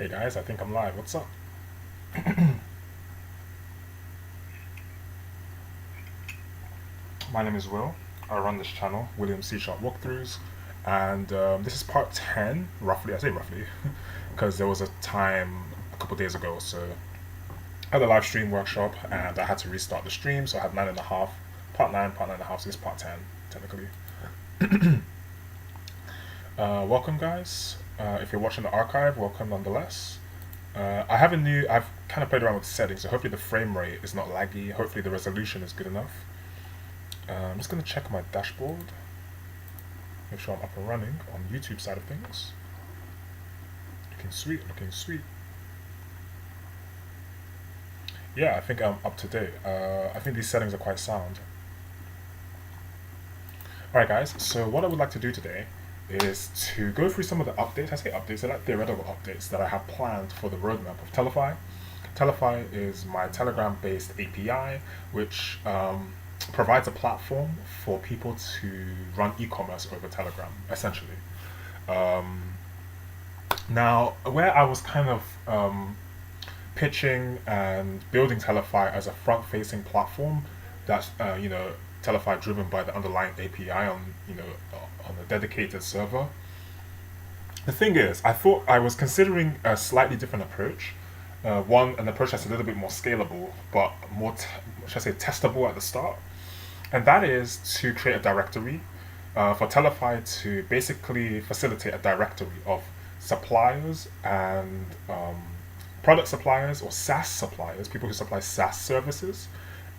Hey guys, I think I'm live. What's up? My name is Will. I run this channel, William C-Sharp Walkthroughs, and this is part 10, roughly. I say roughly, because there was a time a couple days ago, so I had a live stream workshop and I had to restart the stream, so I had 9.5, part 9 and a half, so this is part 10, technically. Welcome guys. If you're watching the archive, welcome nonetheless. I've kind of played around with the settings, so hopefully the frame rate is not laggy, hopefully the resolution is good enough. I'm just going to check my dashboard, make sure I'm up and running on the YouTube side of things. Looking sweet, looking sweet. Yeah, I think I'm up to date. I think these settings are quite sound. Alright guys, so what I would like to do today is to go through some of the updates. I say updates, they're like theoretical updates that I have planned for the roadmap of Telefyy. Telefyy is my Telegram-based API, which provides a platform for people to run e-commerce over Telegram, essentially. Now, where I was kind of pitching and building Telefyy as a front-facing platform that's Telefyy driven by the underlying API on a dedicated server. The thing is, I thought I was considering a slightly different approach. An approach that's a little bit more scalable, but more, should I say, testable at the start. And that is to create a directory for Telefyy to basically facilitate a directory of suppliers and product suppliers or SaaS suppliers, people who supply SaaS services,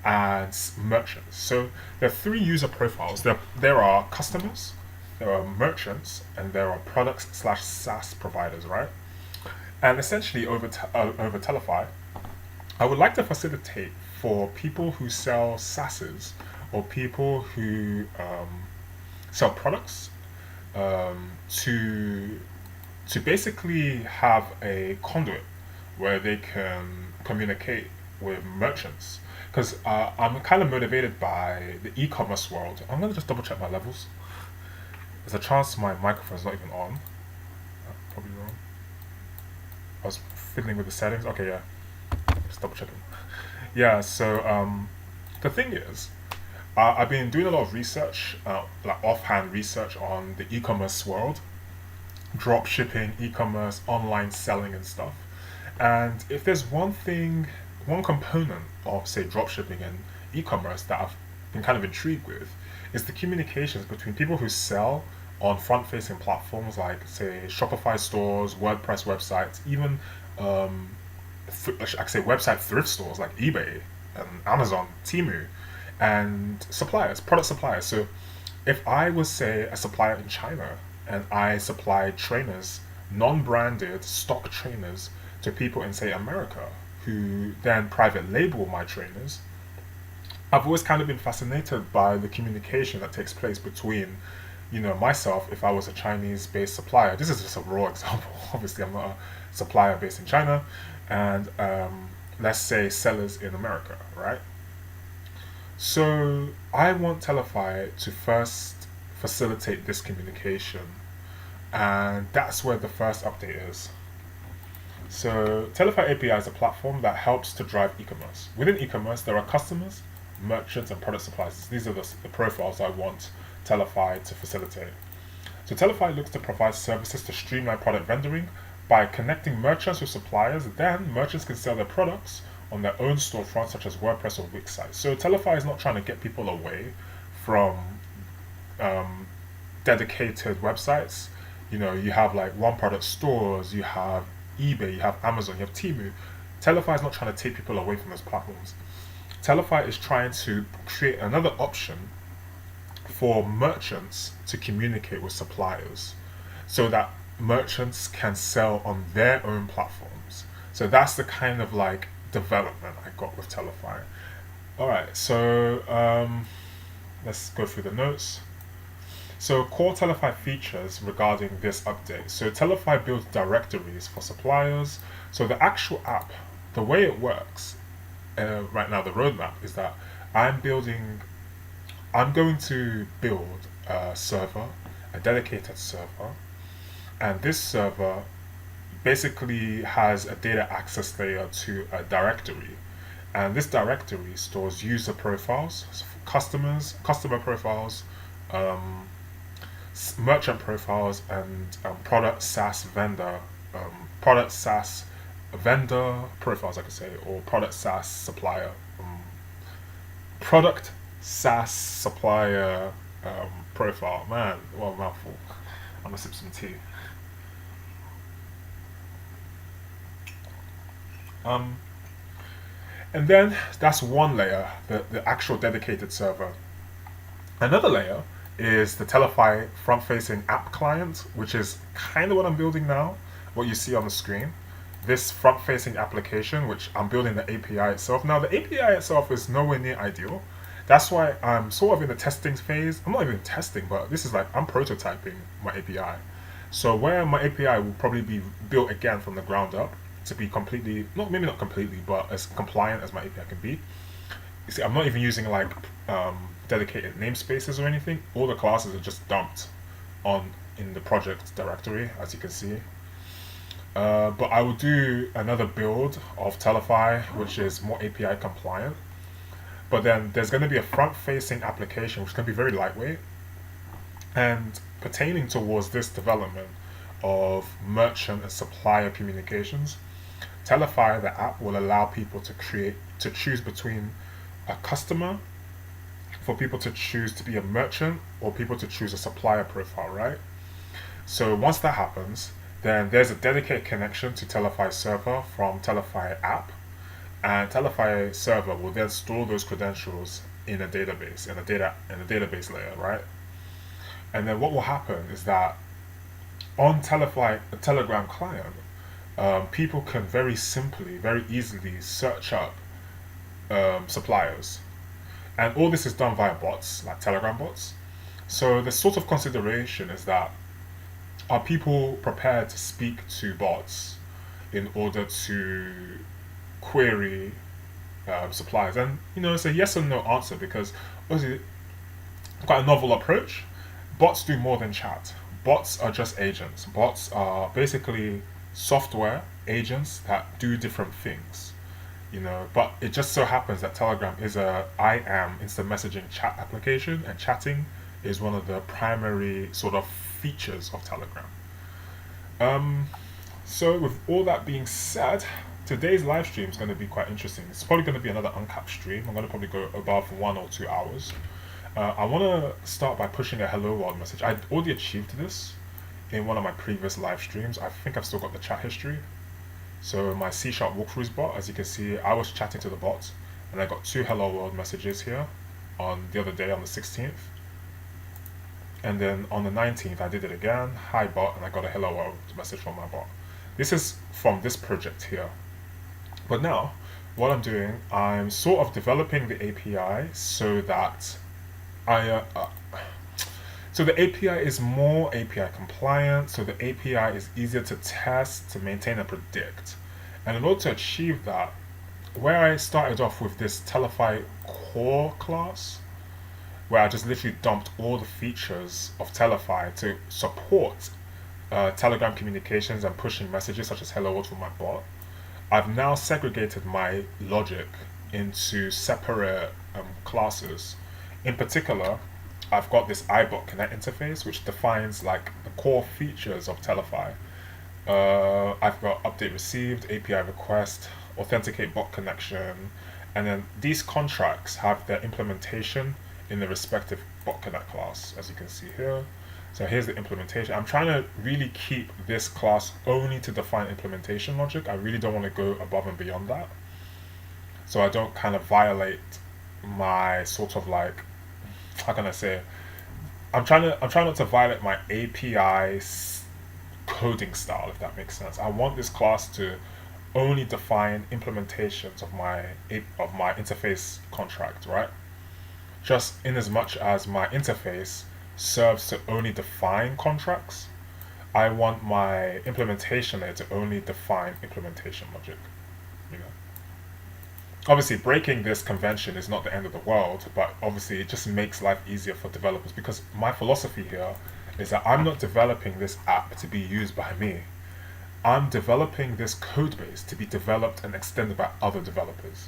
and merchants. So there are three user profiles. There are customers, there are merchants, and there are products slash SaaS providers, right? And essentially over Telefyy, I would like to facilitate for people who sell SaaSes or people who sell products to basically have a conduit where they can communicate with merchants. Because I'm kind of motivated by the e-commerce world. I'm gonna just double check my levels. There's a chance my microphone's not even on. Probably wrong. I was fiddling with the settings. Okay, yeah. Just double checking. Yeah. So the thing is, I've been doing a lot of research, like offhand research on the e-commerce world, drop shipping, e-commerce, online selling, and stuff. And if there's one component of, say, dropshipping and e-commerce that I've been kind of intrigued with, is the communications between people who sell on front-facing platforms like, say, Shopify stores, WordPress websites, even I could say website thrift stores like eBay and Amazon, Temu, and suppliers, product suppliers. So if I was, say, a supplier in China and I supply trainers, non-branded stock trainers, to people in, say, America, who then private label my trainers, I've always kind of been fascinated by the communication that takes place between, myself, if I was a Chinese-based supplier. This is just a raw example. Obviously, I'm not a supplier based in China, and let's say sellers in America, right? So I want Telefyy to first facilitate this communication, and that's where the first update is. So Telefyy API is a platform that helps to drive e-commerce. Within e-commerce, there are customers, merchants, and product suppliers. These are the profiles I want Telefyy to facilitate. So Telefyy looks to provide services to streamline product vendoring by connecting merchants with suppliers. Then merchants can sell their products on their own storefront, such as WordPress or Wix sites. So Telefyy is not trying to get people away from dedicated websites. You have like one product stores, you have eBay, you have Amazon, you have Temu. Telefyy is not trying to take people away from those platforms. Telefyy is trying to create another option for merchants to communicate with suppliers so that merchants can sell on their own platforms. So that's the kind of like development I got with Telefyy. Alright, so let's go through the notes. So core Telefyy features regarding this update. So Telefyy builds directories for suppliers. So the actual app, the way it works right now, the roadmap is that I'm going to build a server, a dedicated server, and this server basically has a data access layer to a directory, and this directory stores user profiles, customer profiles, um, merchant profiles, and product SaaS vendor profiles, I could say, or product SaaS supplier, product SaaS supplier profile. Man, what a mouthful. I'm gonna sip some tea. Um, and then that's one layer, the actual dedicated server. Another layer is the Telefyy front-facing app client, which is kind of what I'm building now, what you see on the screen. This front-facing application, which I'm building the API itself. Now, the API itself is nowhere near ideal. That's why I'm sort of in the testing phase. I'm not even testing, but this is like I'm prototyping my API. So where my API will probably be built again from the ground up to be completely, not maybe not completely, but as compliant as my API can be. You see, I'm not even using like dedicated namespaces or anything. All the classes are just dumped on in the project directory, as you can see. But I will do another build of Telefyy, which is more API compliant. But then there's going to be a front-facing application, which is going to be very lightweight, and pertaining towards this development of merchant and supplier communications. Telefyy, the app, will allow people to choose between a customer, for people to choose to be a merchant, or people to choose a supplier profile, right? So once that happens, then there's a dedicated connection to Telefyy server from Telefyy app, and Telefyy server will then store those credentials in a database, in a database layer, right? And then what will happen is that on Telefyy, a Telegram client, people can very simply, very easily search up suppliers. And all this is done via bots, like Telegram bots. So the sort of consideration is that, are people prepared to speak to bots in order to query suppliers? And it's a yes or no answer, because obviously quite a novel approach. Bots do more than chat. Bots are just agents. Bots are basically software agents that do different things. But it just so happens that Telegram is a IM instant messaging chat application, and chatting is one of the primary sort of features of Telegram. So with all that being said, today's live stream is going to be quite interesting. It's probably going to be another uncapped stream. I'm going to probably go above 1 or 2 hours. I want to start by pushing a hello world message. I already achieved this in one of my previous live streams. I think I've still got the chat history. So my CSharp walkthroughs bot, as you can see, I was chatting to the bot, and I got 2 hello world messages here on the other day, on the 16th. And then on the 19th, I did it again, hi bot, and I got a hello world message from my bot. This is from this project here. But now, what I'm doing, I'm sort of developing the API so that so the API is more API compliant, so the API is easier to test, to maintain, and predict. And in order to achieve that, where I started off with this Telefyy core class, where I just literally dumped all the features of Telefyy to support Telegram communications and pushing messages such as hello world from my bot, I've now segregated my logic into separate classes. In particular, I've got this iBot Connect interface, which defines like the core features of Telefyy. I've got update received, API request, authenticate bot connection, and then these contracts have their implementation in the respective bot connect class, as you can see here. So here's the implementation. I'm trying to really keep this class only to define implementation logic. I really don't want to go above and beyond that, so I don't kind of violate my sort of like, how can I say, I'm trying not to violate my API coding style, if that makes sense. I want this class to only define implementations of my interface contract, right? Just in as much as my interface serves to only define contracts, I want my implementation layer to only define implementation logic. Obviously, breaking this convention is not the end of the world, but obviously it just makes life easier for developers, because my philosophy here is that I'm not developing this app to be used by me. I'm developing this code base to be developed and extended by other developers.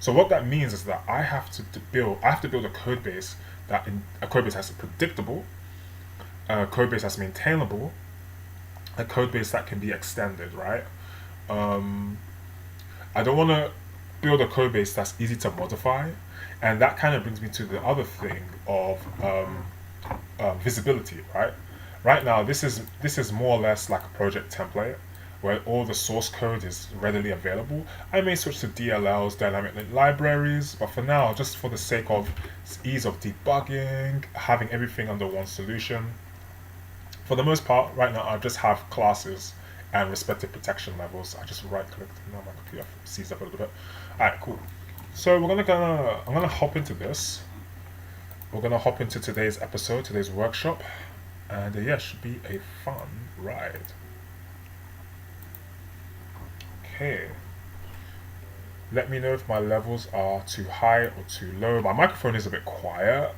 So what that means is that I have to build a code base a code base that's predictable, a code base that's maintainable, a code base that can be extended, right? Um, I don't want to build a code base that's easy to modify, and that kind of brings me to the other thing of visibility, right? Right now, this is more or less like a project template where all the source code is readily available. I may switch to DLLs, dynamic link libraries, but for now, just for the sake of ease of debugging, having everything under one solution, for the most part, right now, I just have classes and respective protection levels. I just right clicked, now my computer seized up a little bit. Alright, cool. So I'm gonna hop into this. We're gonna hop into today's episode, today's workshop, and yeah, it should be a fun ride. Okay. Let me know if my levels are too high or too low. My microphone is a bit quiet.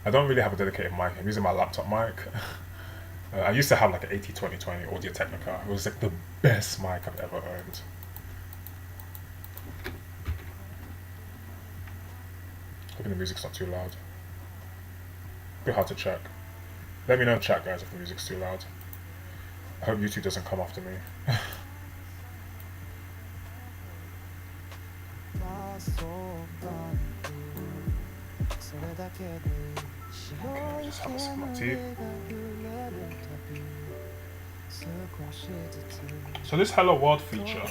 I don't really have a dedicated mic. I'm using my laptop mic. I used to have like an 80-20-20 Audio Technica. It was like the best mic I've ever owned. Hoping the music's not too loud. A bit hard to check. Let me know in chat, guys, if the music's too loud. I hope YouTube doesn't come after me. Okay, just have a sip of my tea. So this Hello World feature,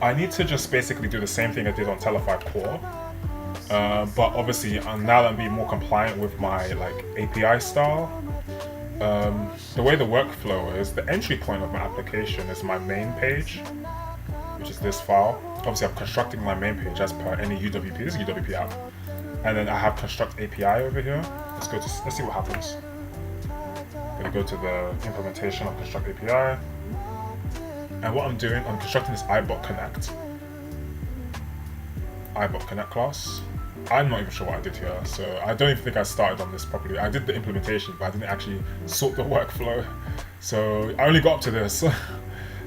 I need to just basically do the same thing I did on Telefyy core, but obviously now that I'm being more compliant with my like API style, the way the workflow is, the entry point of my application is my main page, which is this file. Obviously I'm constructing my main page as per any UWP. This is a UWP app. And then I have construct API over here. Let's see what happens. I'm gonna go to the implementation of construct API. And what I'm doing, I'm constructing this iBot Connect class. I'm not even sure what I did here, so I don't even think I started on this properly. I did the implementation, but I didn't actually sort the workflow. So I only got up to this.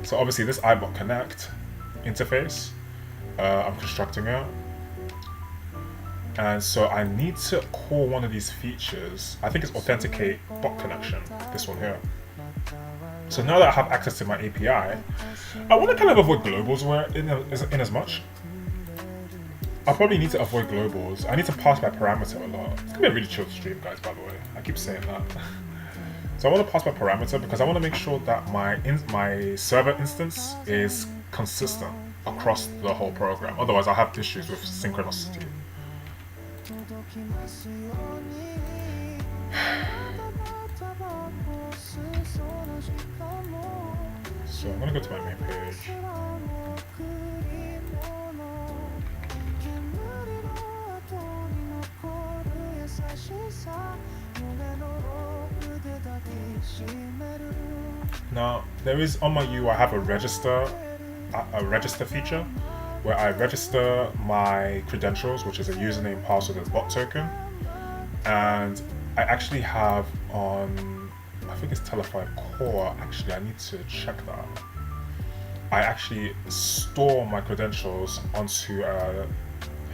So obviously this iBot Connect interface, I'm constructing it. And so I need to call one of these features. I think it's authenticate bot connection, this one here. So now that I have access to my API, I want to kind of avoid globals in as much. I probably need to avoid globals. I need to pass by parameter a lot. It's gonna be a really chill stream, guys, by the way. I keep saying that. So I want to pass by parameter because I want to make sure that my server instance is consistent across the whole program. Otherwise, I'll have issues with synchronicity. So I'm gonna go to my main page. Now there is on my UI, I have a register feature where I register my credentials, which is a username, password, and bot token. And I actually have on, I think it's Telefyy core, actually I need to check that. I actually store my credentials onto a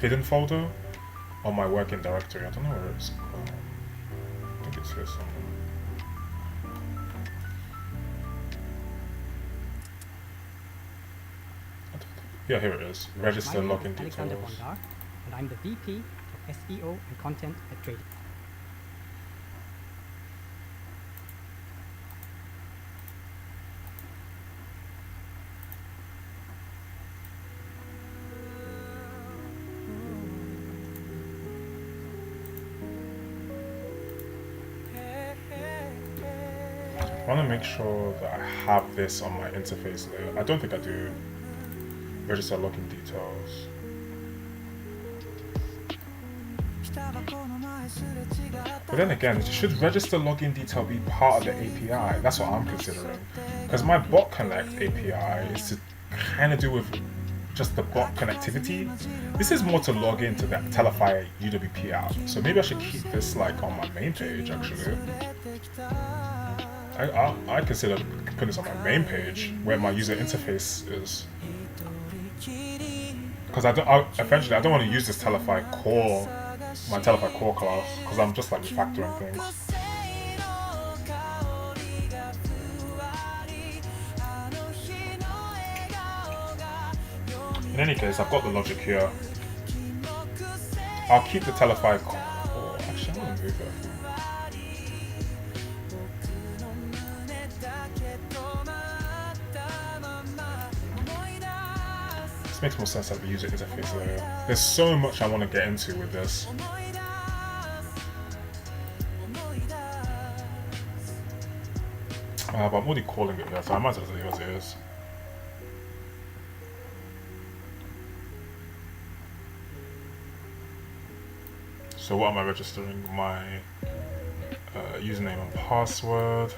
hidden folder on my working directory. I don't know where it's called. I think it's here somewhere. Yeah, here it is. Register login details. And I'm the VP of SEO and content at Trading. I want to make sure that I have this on my interface layer. I don't think I do. Register login details. But then again, should register login detail be part of the API? That's what I'm considering. Because my bot connect API is to kind of do with just the bot connectivity. This is more to log into the Telefyy UWP app. So maybe I should keep this like on my main page actually. I consider putting this on my main page where my user interface is, because eventually I don't want to use this Telefyy core, my Telefyy core class, because I'm just like refactoring things. In any case, I've got the logic here. I'll keep the Telefyy core. Actually, I'm gonna move it. This makes more sense at the user interface layer. There's so much I want to get into with this. But I'm already calling it here, so I might as well leave it as it is. So what am I registering? My username and password,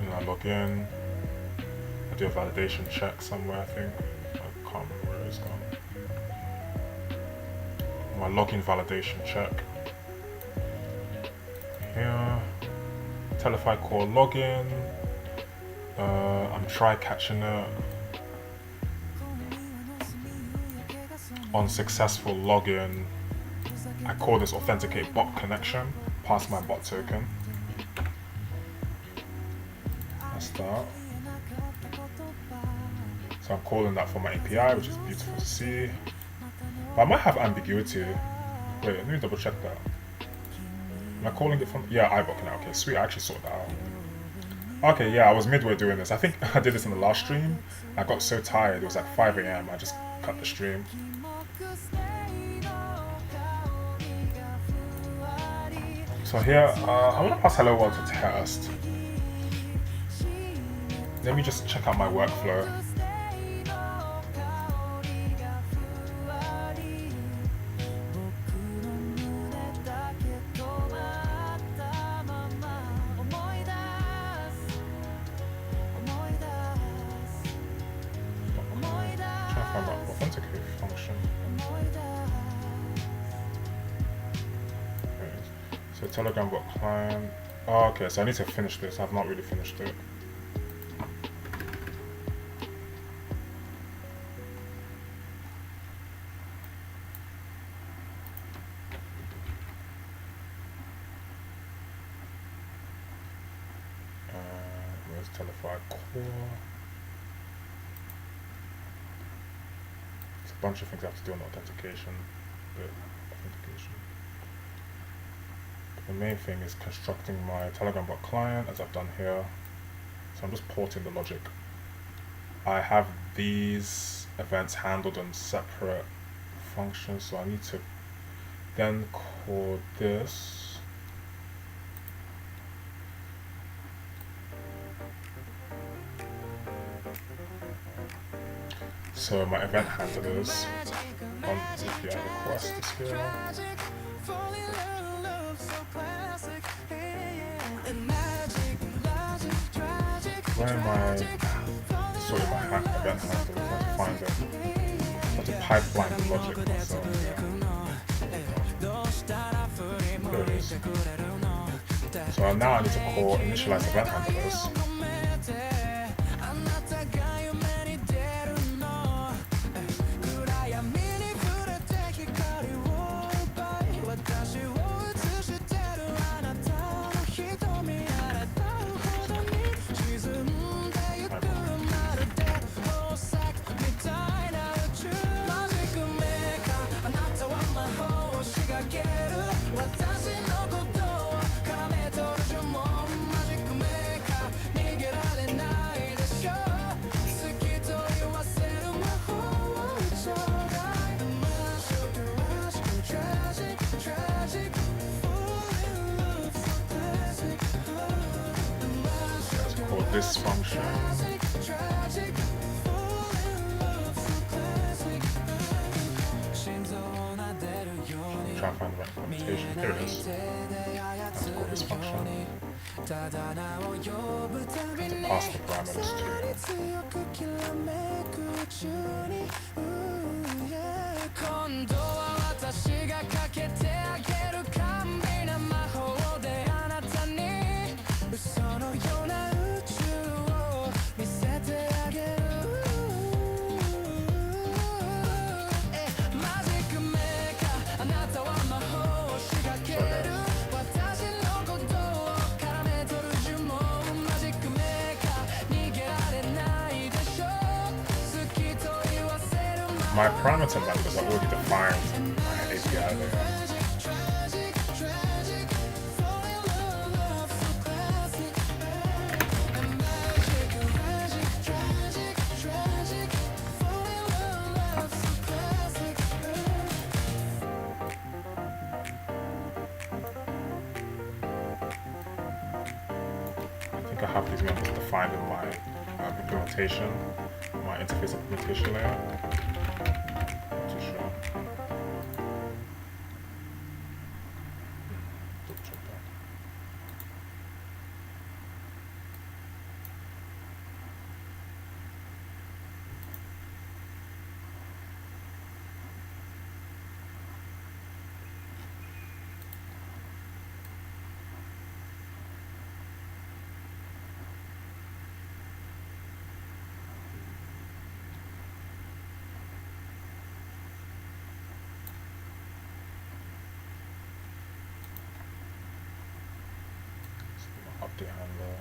and I log in. I do a validation check somewhere, I think. I can't remember where it's gone. My login validation check. Here. Telefyy core login. I'm try catching it. On successful login, I call this authenticate bot connection, pass my bot token. That's that. So I'm calling that for my API, which is beautiful to see. But I might have ambiguity. Wait, let me double check that. Am I calling it from? Yeah, iBot connect. Okay, sweet. I actually sorted that out. Okay, yeah, I was midway doing this. I think I did this in the last stream. I got so tired. It was like 5 AM. I just cut the stream. So here, I want to pass hello world to test. Let me just check out my workflow. Telegram bot client. Oh, okay, so I need to finish this. I've not really finished it. Where's Telefyy core? It's a bunch of things I have to do on authentication. The main thing is constructing my Telegram bot client, as I've done here. So I'm just porting the logic. I have these events handled on separate functions, so I need to then call this. So my event handlers on API request is here. Where am I? Sorry, my event handler. I have to find it. I have to pipeline the logic myself. Yeah. There it is. So now I need to call initialize event handlers. This function. Try and find the right implementation. Here it is. Let's call this function. To pass the parameters to. my parameter methods are already defined in my API layer. I think I have these members defined in my implementation, my interface implementation layer. Not too sure. Double check that. Update handler.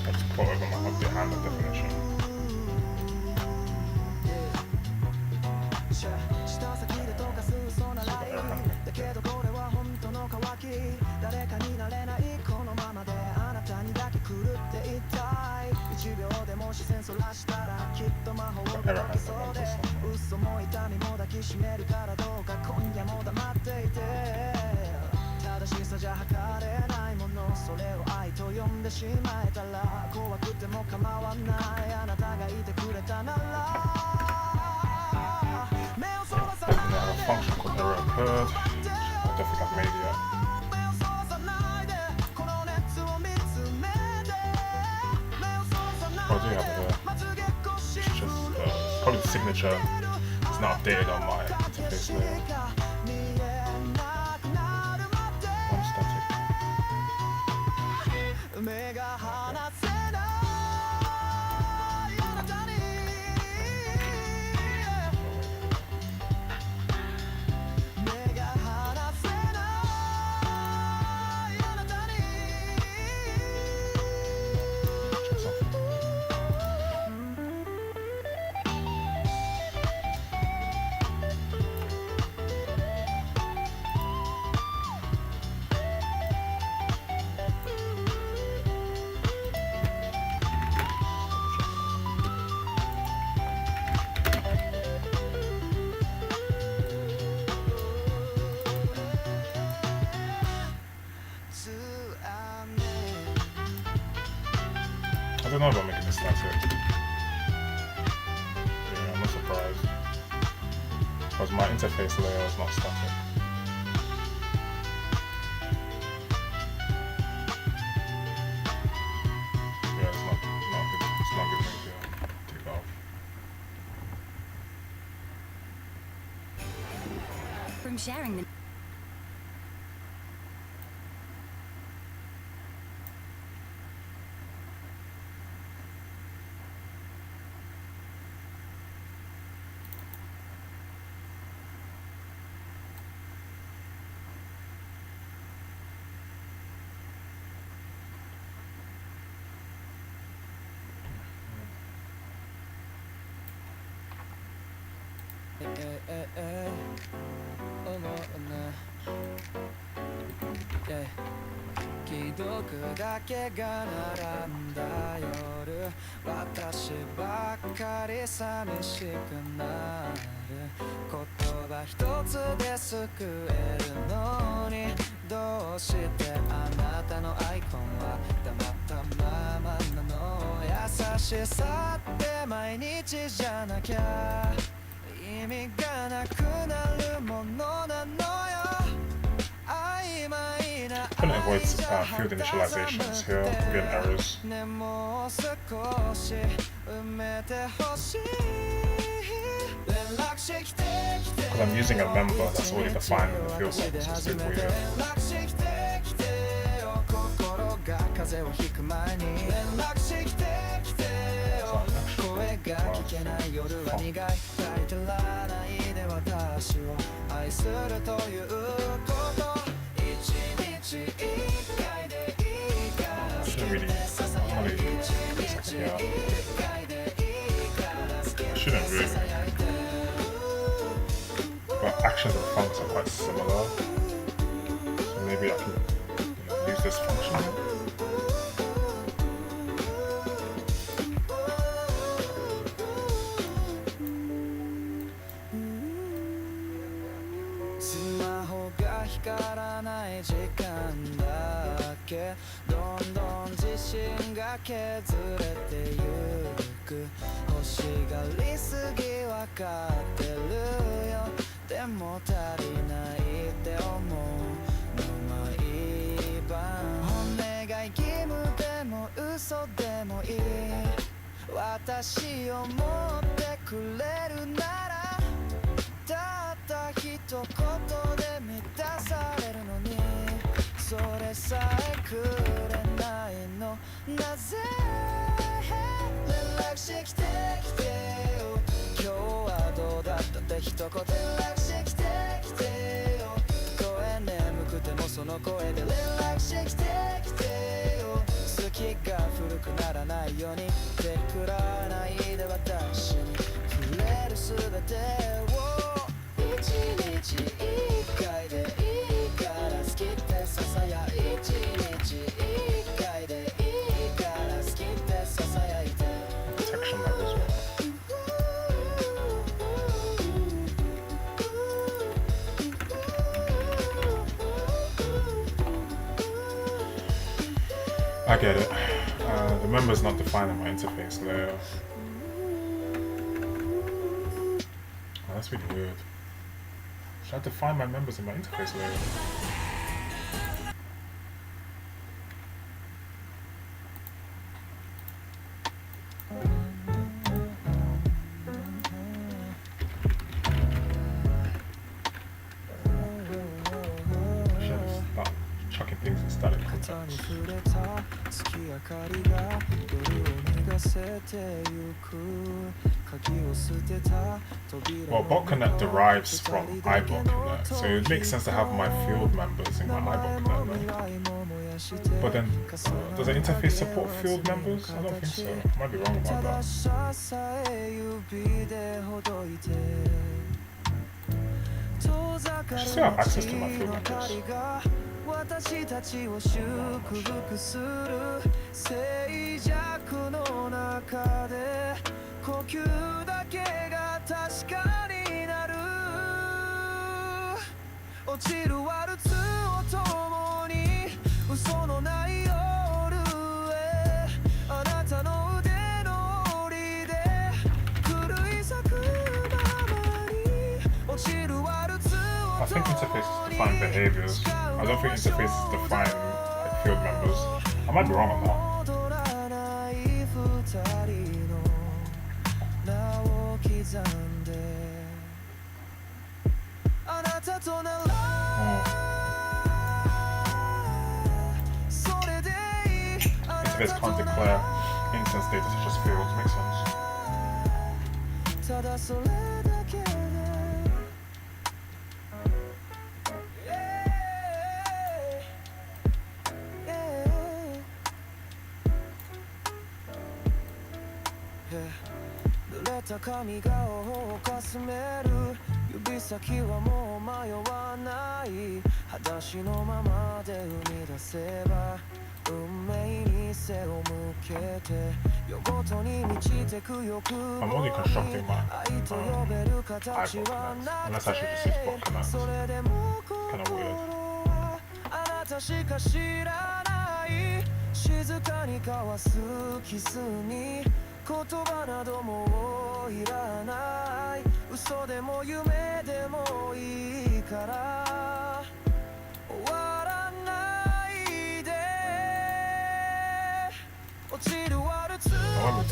Let's put over my update handler definition. Error definitely have a function called error occurred. I don't think I've made it yet. Oh, I do have it here. It's just probably the signature is not updated on my interface layer. One static. I don't know about making this static. Yeah, I'm not surprised. Because my interface layer is not static. Yeah, it's not good to take off. From sharing the 思うね既読だけが並んだ夜私ばっかり寂しくなる言葉一つで救えるのにどうしてあなたのアイコンは黙ったままなの優しさって毎日じゃなきゃ意味がなくなるものなのよCouldn't avoid field initializations here, getting errors. Because I'm using a member that's already defined in the field levels, it's a bit weird. Shouldn't really, yeah. I shouldn't really. But actions and functions are quite similar. So maybe I can use this function. Protection levels. I get it. The member's not defined in my interface layer. Oh, that's really weird. Should I define my members in my interface layer? Chucking things in static context. Well, bot connect derives from iBot connect, so it makes sense to have my field members in my iBot connect. No? But then, does the interface support field members? I don't think so. I might be wrong about that. I still have access to my field members. I think interfaces define behaviors. I don't think interfaces define like, field members. I might be wrong on that. Interface can't declare instance data such as fields. Makes sense. 髪顔をかすめる指先はもう迷わない裸足のままで生み出せば運命に背を向けて夜ごとに満ちてく欲望 I'm only constructing my 愛と呼べる形は iBot な connects. Unless I く should just use て bot connects. それでも Kind of 心 weird. はあなたしか知らない静かに交わすキスに言葉などもいらない嘘でも夢でもいいから終わらないで落ちるワルツと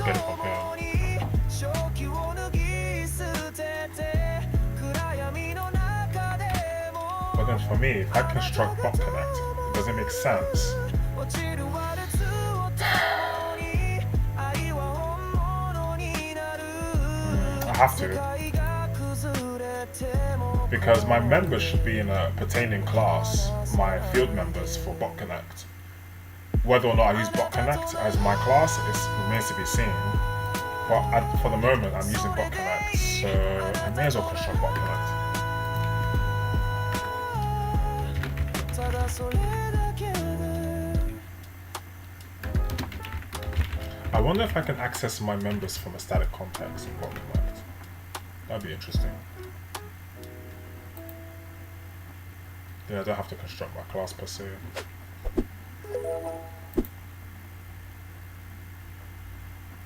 共に正気を脱ぎ捨てて暗闇の中でも But then for me, if I construct bot connect, does it make sense? 落ちるワルツを共に愛は本物になる I have to. Because my members should be in a pertaining class, my field members for bot connect. Whether or not I use bot connect as my class remains to be seen. But for the moment, I'm using bot connect, so I may as well construct bot connect. I wonder if I can access my members from a static context in bot connect. That'd be interesting. Yeah, I don't have to construct my class per se.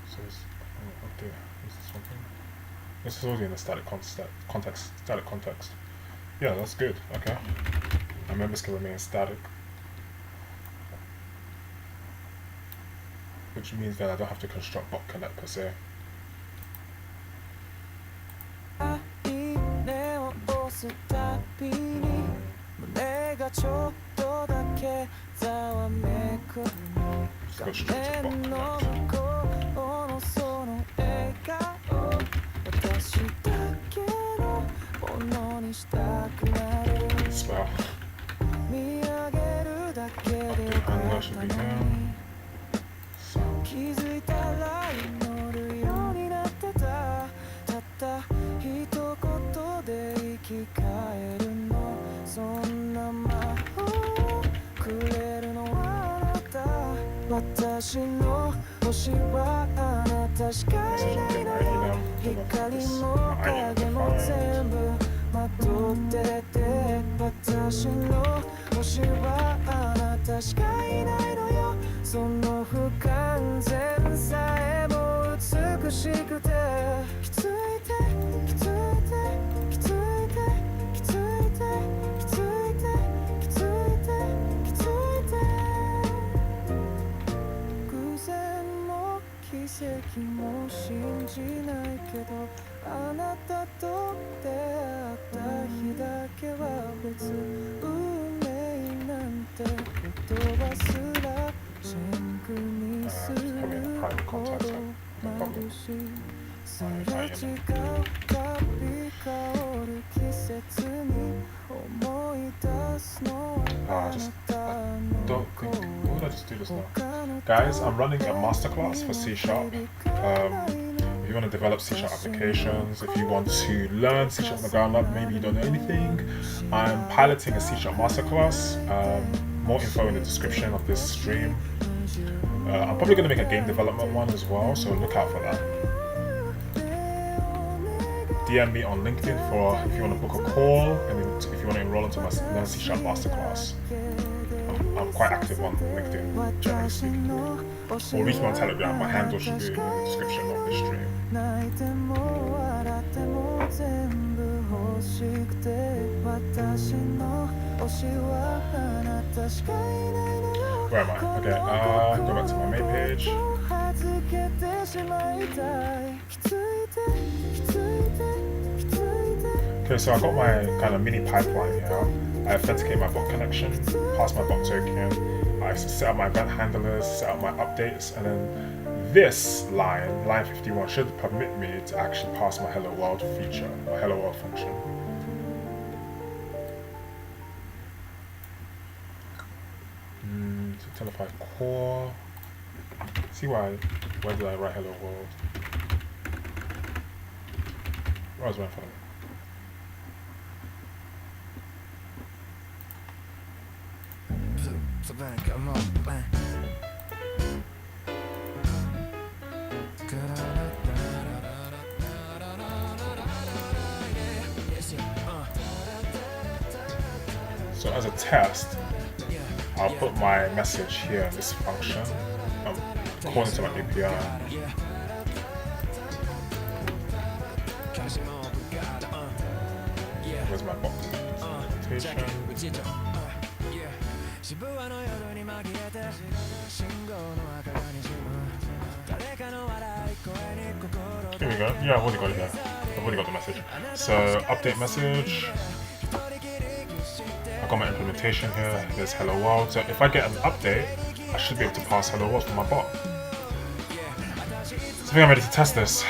So it's, okay, is this something? This is already in the static context. Yeah, that's good. Okay. My members can remain static. Which means that I don't have to construct bot connect per se. 胸がちょっとだけざわめくの画面の向こうのその笑顔私だけのものにしたくなる Spell. 見上げるだけでよか Handler っ should た be の here. に Sound. 気づいたら祈るようになってたたった一言で生き返るのそんな魔法をくれるのはあなた私の星はあなたしかいないのよ光も影も全部まとってて私の星はあなたしかいないのよその不完全さえも美しくて気づいて気づいて気づいて気づいて気づいて気づいて気づいて偶然も奇跡も信じないけどあなたと出会った日だけは別運命なんて言葉すら真空にするほど眩しいすれ違うたび香る季節に思い出すのはあなたの Why would I just do this now? Guys, I'm running a masterclass for CSharp. If you want to develop CSharp applications, if you want to learn CSharp from the ground up, maybe you don't know anything, I'm piloting a CSharp masterclass. More info in the description of this stream. I'm probably going to make a game development one as well, so look out for that. DM me on LinkedIn for if you want to book a call and if you want to enroll into my Learn C# Masterclass. I'm quite active on LinkedIn, generally speaking. Or reach me on Telegram, my handle should be in the description of this stream. Where am I? Okay, go back to my main page. Okay, so I got my kind of mini pipeline here. I authenticate my bot connection, pass my bot token, I set up my event handlers, set up my updates, and then this line 51, should permit me to actually pass my hello world feature, my hello world function. So Telefyy core. See where did I write hello world? Oh, it's right in front of me. So as a test, I'll put my message here in this function, according to my API. Where's my bot documentation? Here we go. Yeah, I've already got it there. I've already got the message. So update message. I got my implementation here. There's hello world. So if I get an update, I should be able to pass hello world from my bot. So I think I'm ready to test this.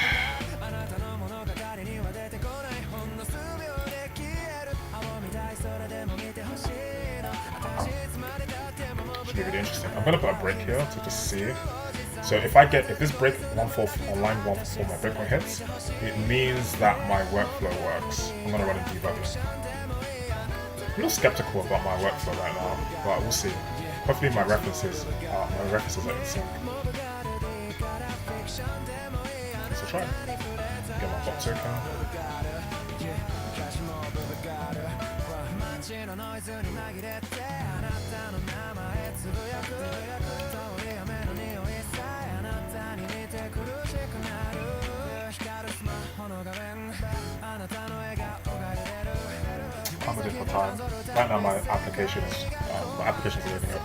Should be really interesting. I'm gonna put a break here to just see. So if this break on line 144 my breakpoint hits, it means that my workflow works. I'm gonna run a debug. I'm a little skeptical about my workflow right now, but we'll see. Hopefully my references are in sync. So try it. Get my bot token. I'm good for time. Right now my application is loading up.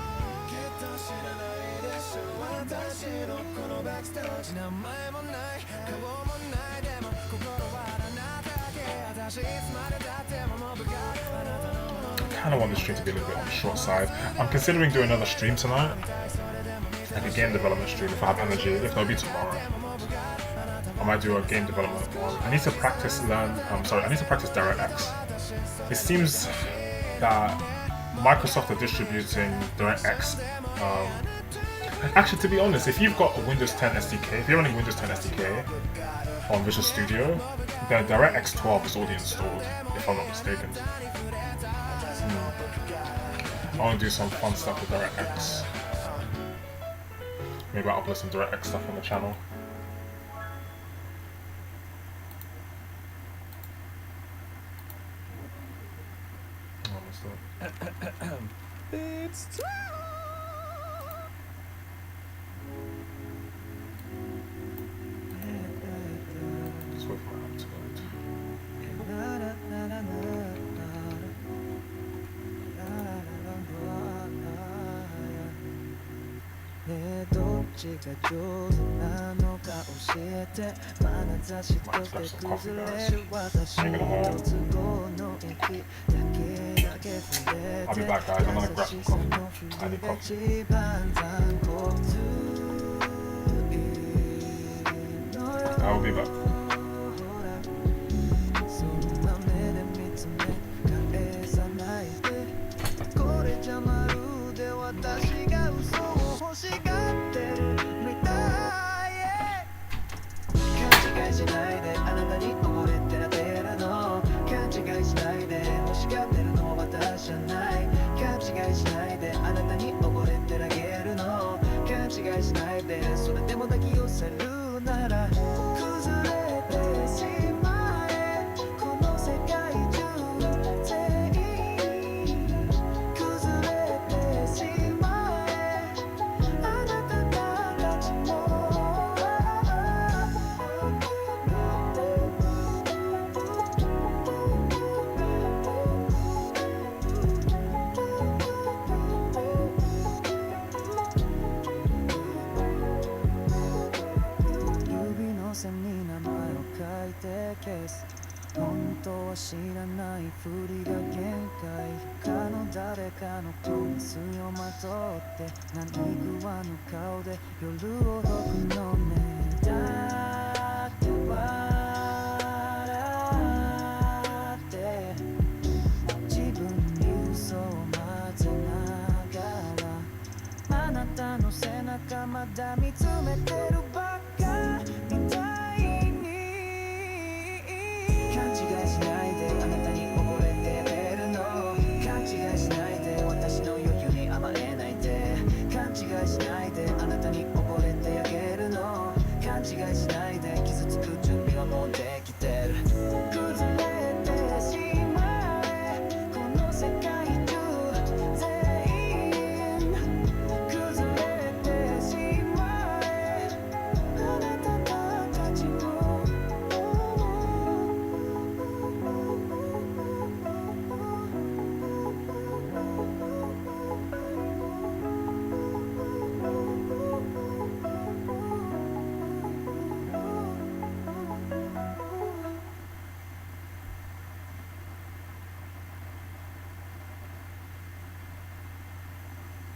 I kind of want this stream to be a little bit on the short side. I'm considering doing another stream tonight, like a game development stream if I have energy. If not, it'll be tomorrow. I might do a game development one. I need to practice DirectX. It seems that Microsoft are distributing DirectX. Actually, to be honest, if you've got a Windows 10 SDK, if you're running Windows 10 SDK on Visual Studio, then DirectX 12 is already installed, if I'm not mistaken. I want to do some fun stuff with DirectX. Maybe I'll upload some DirectX stuff on the channel. It's Just wait for my app to load. Might grab some coffee, guys. Ain't gonna hold. I'll be back, guys. I'm gonna grab some coffee. I need coffee. I will be back.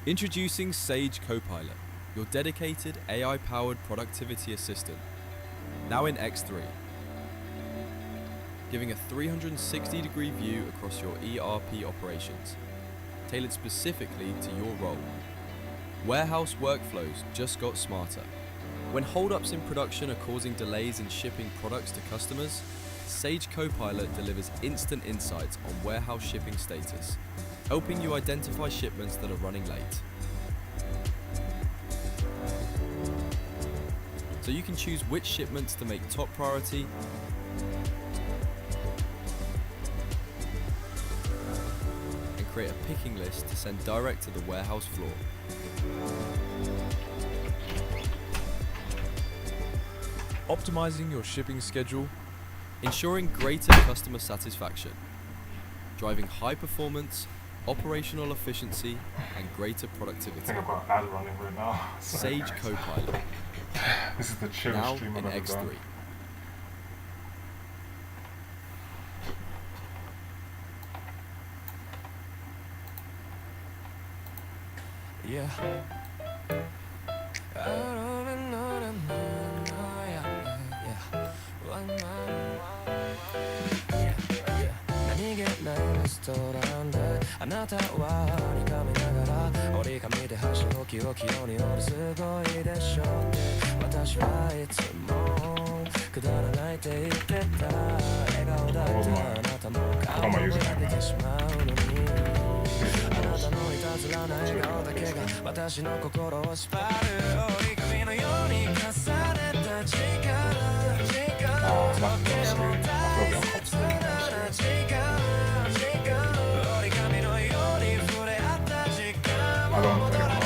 Introducing Sage Copilot, your dedicated AI-powered productivity assistant. Now in X3. Giving a 360-degree view across your ERP operations, tailored specifically to your role. Warehouse workflows just got smarter. When holdups in production are causing delays in shipping products to customers, Sage Copilot delivers instant insights on warehouse shipping status, helping you identify shipments that are running late. So you can choose which shipments to make top priority and create a picking list to send direct to the warehouse floor. Optimizing your shipping schedule, ensuring greater customer satisfaction, driving high performance, operational efficiency, and greater I productivity. think I've got ads running right now. Sorry, Sage guys. Copilot, This is the chillest now stream in I've ever X3. done. Yeah.何気ないレストランであなたは張り紙ながら折り紙で箸置き置きように俺すごいでしょって私はいつもくだらないって言ってた笑顔だったあなたの顔も焼けてしまうのにあなたのいたずらな笑顔だけが私の心を縛る折り紙のように重ねた時間I'm not gonna say it. I feel uncomfortable. I don't know anymore.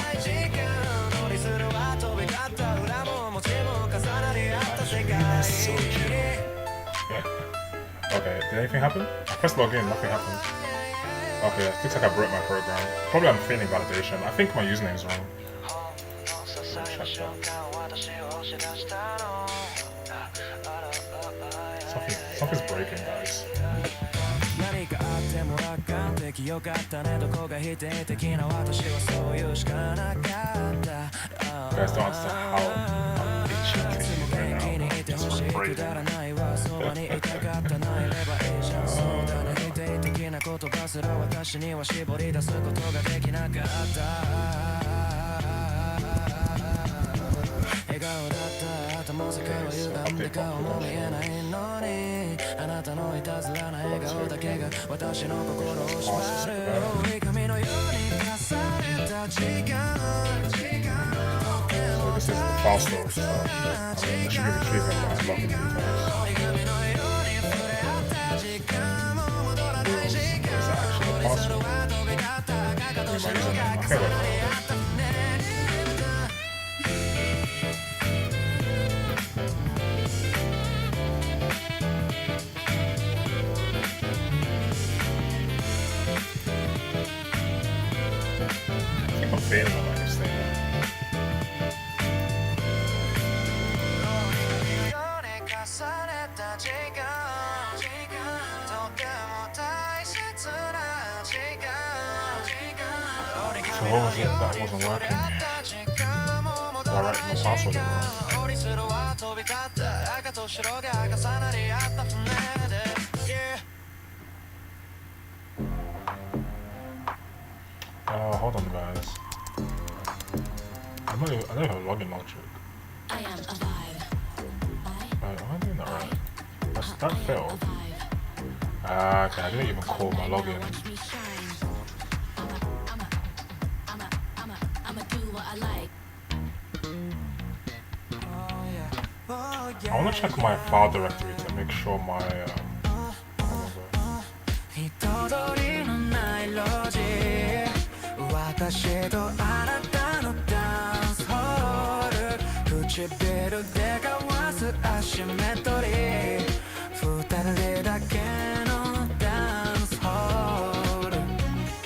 So chill. Yeah. Okay, did anything happen? I pressed login, nothing happened. Okay, it looks like I broke my program. Probably I'm failing validation. I think my username is wrong. Something's breaking, guys. Guys don't understand how itchy it is right now. It's crazy. So this is the file storage stuff. I mean, I should be retrieving my login details. Is that actually the password? Am I using my username? I think I'm failing on my mistake. So what was it that wasn't working? Did I write my password wrong? Hold on, guys. I don't even have a login launcher. I am a vibe. Am I doing that right? That failed. Okay, I didn't even call my login. Watch me shine. I'ma do what I like. I want to check my file directory to make sure my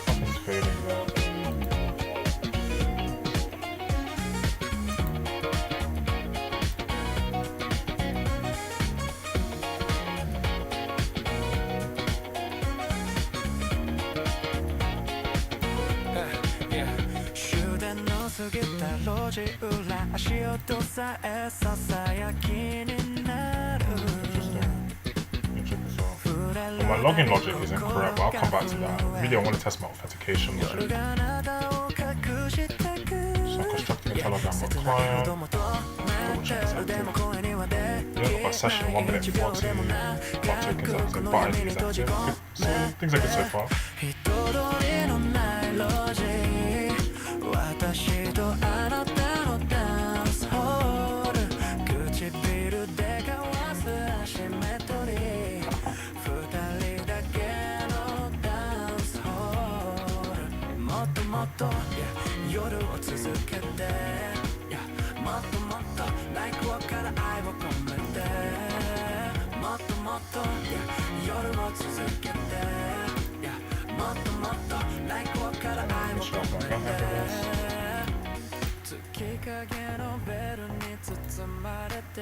something's failing there. 路地裏足音さえささやきになる Well, my login logic is incorrect, but I'll come back to that. Really, I want to test my authentication logic. So I'm constructing a Telegram bot client. Double check it's active. Yeah, by session 1 minute 40. Bot tokens active. Bot ID is active. Good. So things are good so far. 私とあなたのダンスホール唇で交わすアシメトリー二人だけのダンスホールもっともっと、夜を続けて、もっともっと Like から愛を込めてもっともっと、夜を続けてもっともっと Like から愛を込めて月影のベルに包まれて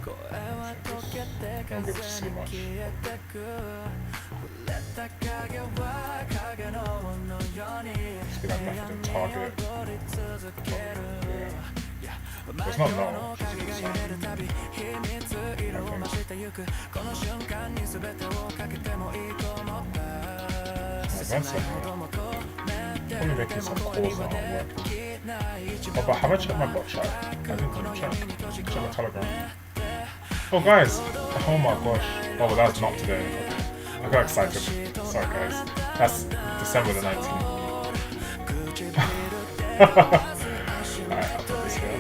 声は溶けて風に消えてく触れた影は影ののように部屋に登り続ける There's not now. Probably making some calls that aren't working. Oh, but have I checked my bot chat? I didn't even check. Check my Telegram. Oh, guys! Oh my gosh. Oh, well, that's not today. Okay. I got excited. Sorry, guys. That's December the 19th. Alright, I'll put this here.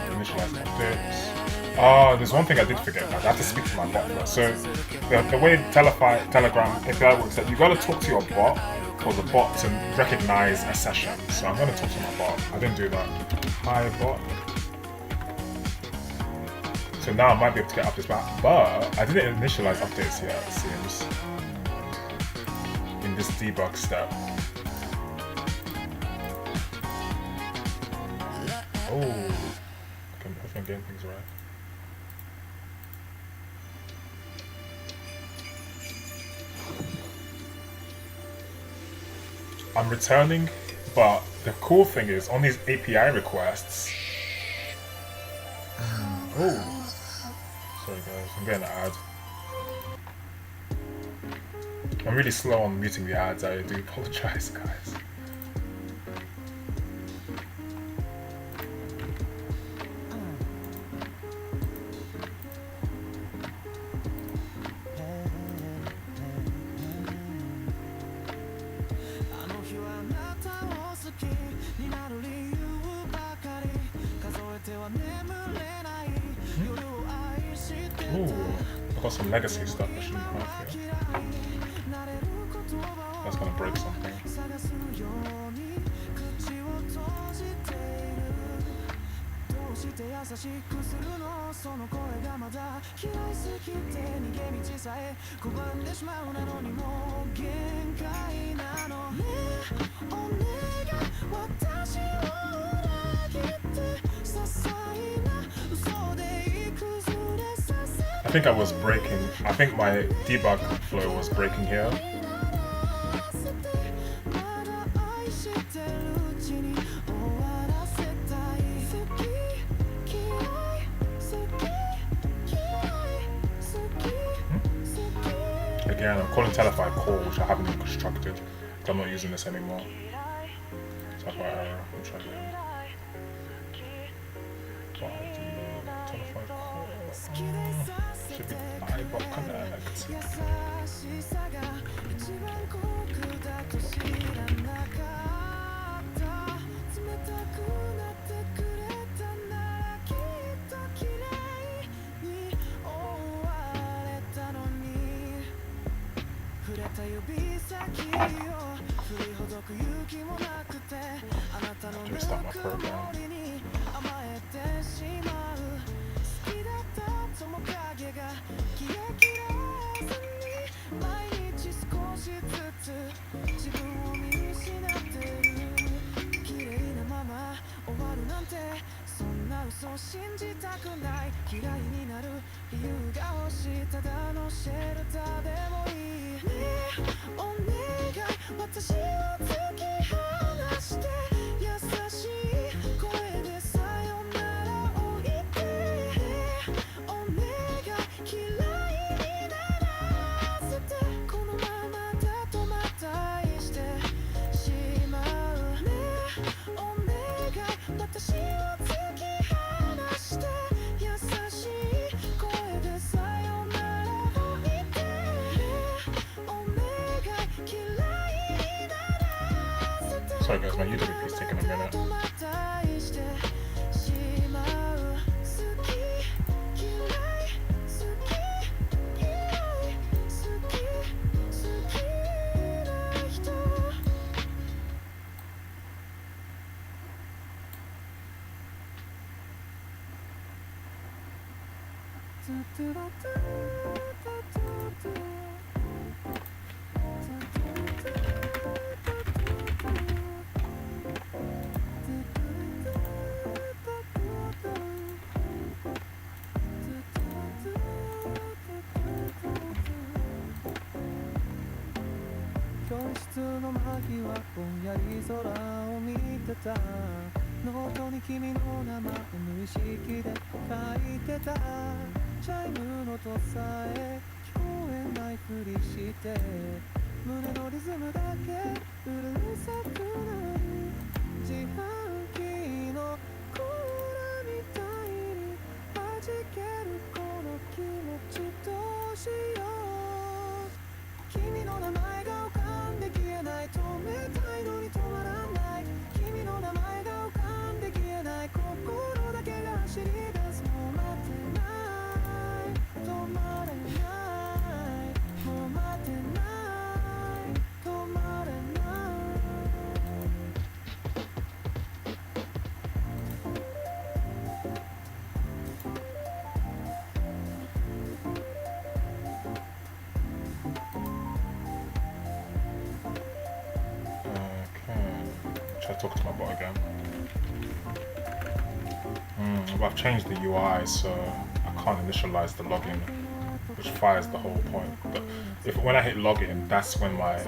Initialize updates. There's one thing I did forget, guys. I have to speak to my bot first. So the way Telefyy, Telegram API works, that you gotta talk to your bot for the bot to recognize a session. So I'm gonna talk to my bot. I didn't do that. Hi bot. So now I might be able to get updates back, but I didn't initialize updates yet, it seems. In this debug step. Oh, I think I'm getting things right. I'm returning, but the cool thing is on these API requests. Oh, sorry guys, I'm getting an ad. I'm really slow on muting the ads. I do apologize, guys. Ooh, I got some legacy stuff I shouldn't have here. That's gonna break something. I think I was breaking. I think my debug flow was breaking here. Again, I'm calling Telefyy core, which I haven't even constructed. So I'm not using this anymore. So that's why error. I'll try again. Telefyy core. Should be iBot connect. To restart my program. 嫌いになる理由が欲しいただのシェルターでもいいねえお願い私を突き放して優しい声でさよならを言ってお願い嫌いにならせてこのままだとまた愛してしまうねお願い私を突き放して優しい声でさよならを言ってお願い嫌いにならせて Sorry guys, my UWP is taking a minute. また愛してしまう好き嫌い好き嫌い好きな人教室の間際ぼんやり空を見てたノートに君の名前無意識で書いてたチャイムの音さえ聞こえないふりして胸のリズムだけうるさくなる自販機のコーラみたいに弾けるこの気持ちどうしよう君の名前が浮かんで消えない止めたいのに止まらない君の名前が浮かんで消えない心だけが走り出すもう待てない止まれないもう待てない止まれTry to talk to my bot again. But I've changed the UI, so I can't initialize the login, which fires the whole point. But when I hit login, that's when my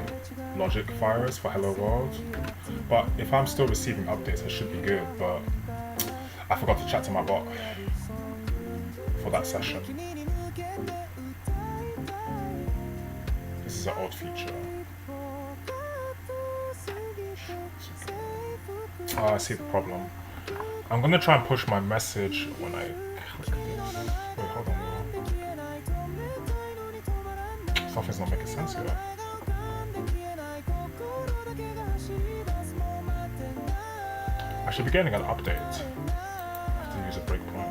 logic fires for hello world. But if I'm still receiving updates, I should be good. But I forgot to chat to my bot for that session. This is an old feature. Oh, I see the problem. I'm gonna try and push my message when I click this. Wait, hold on. Something's not making sense here. I should be getting an update. I have to use a breakpoint.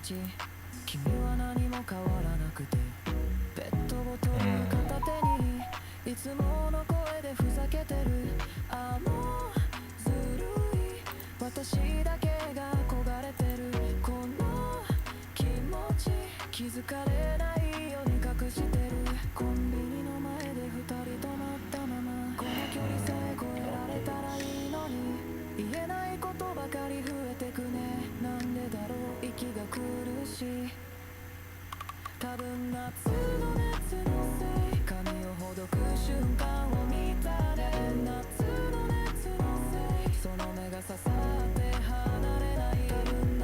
ち君は何も変わらなくてペットボトル片手にいつもの声でふざけてるああもうずるい私だけが焦がれてるこの気持ち気づかれないように隠してるコンビニの前で二人止まったままこの距離さえ越えられたらいいのに言えないことばかり増えてくねなんでだろう息が苦しい多分夏の熱のせい髪をほどく瞬間を見たね夏の熱のせいその目が刺さって離れない多分夏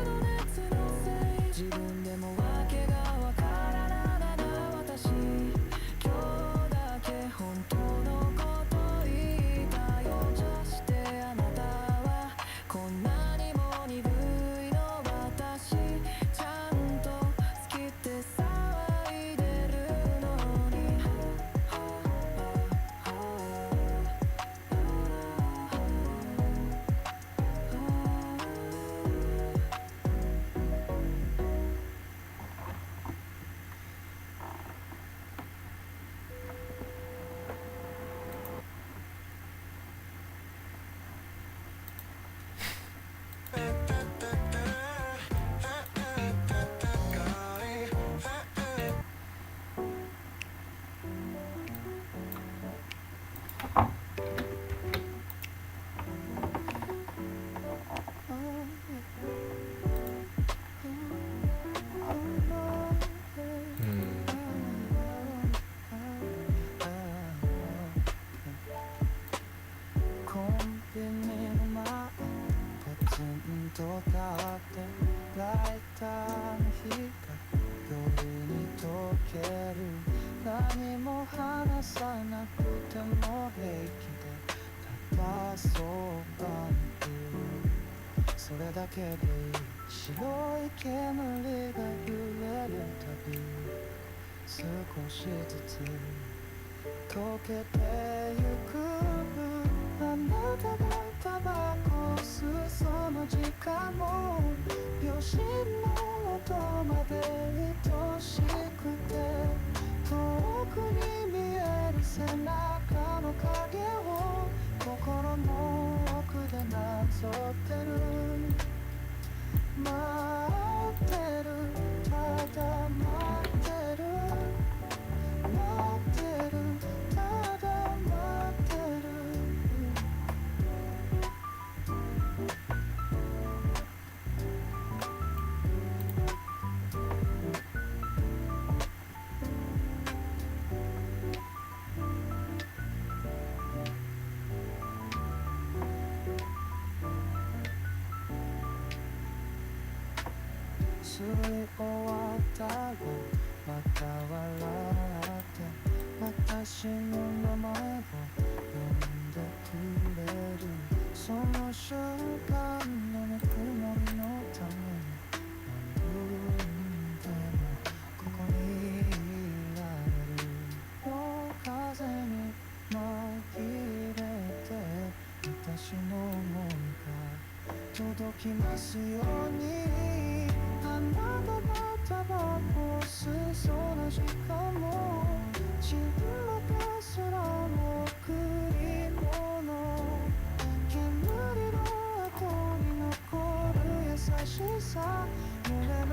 の熱のせい自分でも訳がわからない私今日だけ本当のこと言いたよじゃしてあなたはこんなにも鈍いの私ちゃんと好きって騒いでるのにコンビニの前ポツンと立ってライターの火が夜に溶ける何も話さなくても平気でただそばにいるそれだけでいい白い煙が揺れるたび少しずつ溶けてゆくあなたがタバコを吸うその時間も秒針の音まで愛しくて遠くに見える背中の影を心の奥でなぞってる待ってるただ待ってる待ってるただ待ってる吸い終わったらまた笑って私の名前を呼んでくれるその瞬間のぬくもりのために何分でもここにいられる夜風に紛れて私の想いが届きますようにあなたがタバコを吸うその時間も沈黙すらも贈り物煙の後に残る優しさ胸の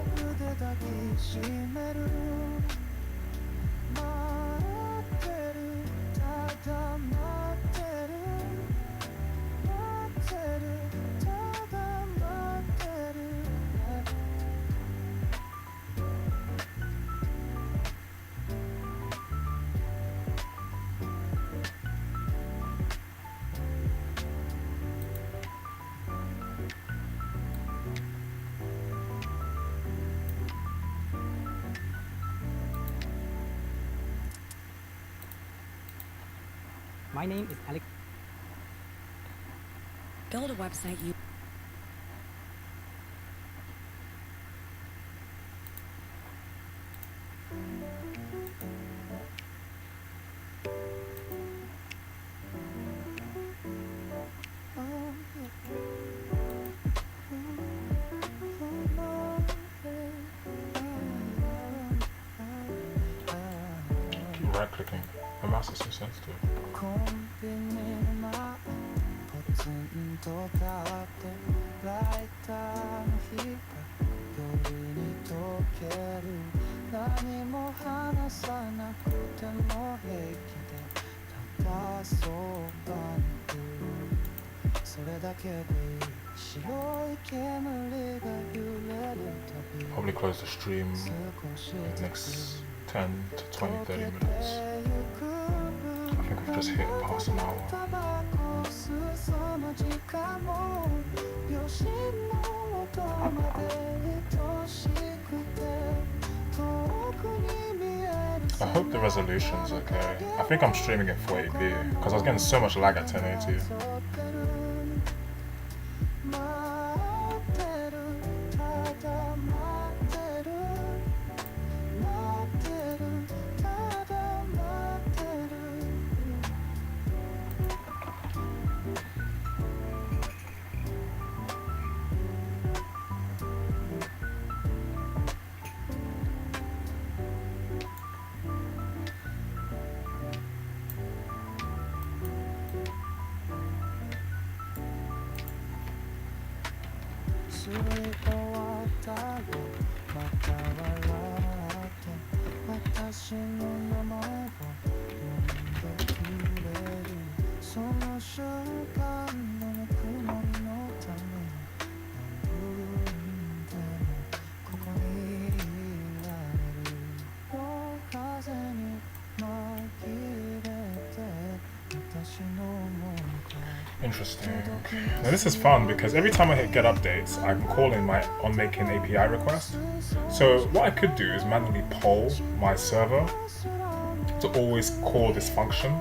奥で抱きしめる待ってるただ待ってる待ってるただ待ってるMy name is Alex. Build a website you Oh, right clicking. My mouse is so sensitive. コンビニの前ポツンと立ってライターの火が夜に溶ける何も話さなくても平気でただそばにいるそれだけでいい白い煙が揺れるたび Probably close the stream in the next 10 to 20, 30 minutes. I think we've just hit past an hour. I hope the resolution's okay. I think I'm streaming in 480p because I was getting so much lag at 1080. Interesting. Now this is fun because every time I hit get updates, I can call in my on making API request. So what I could do is manually poll my server to always call this function.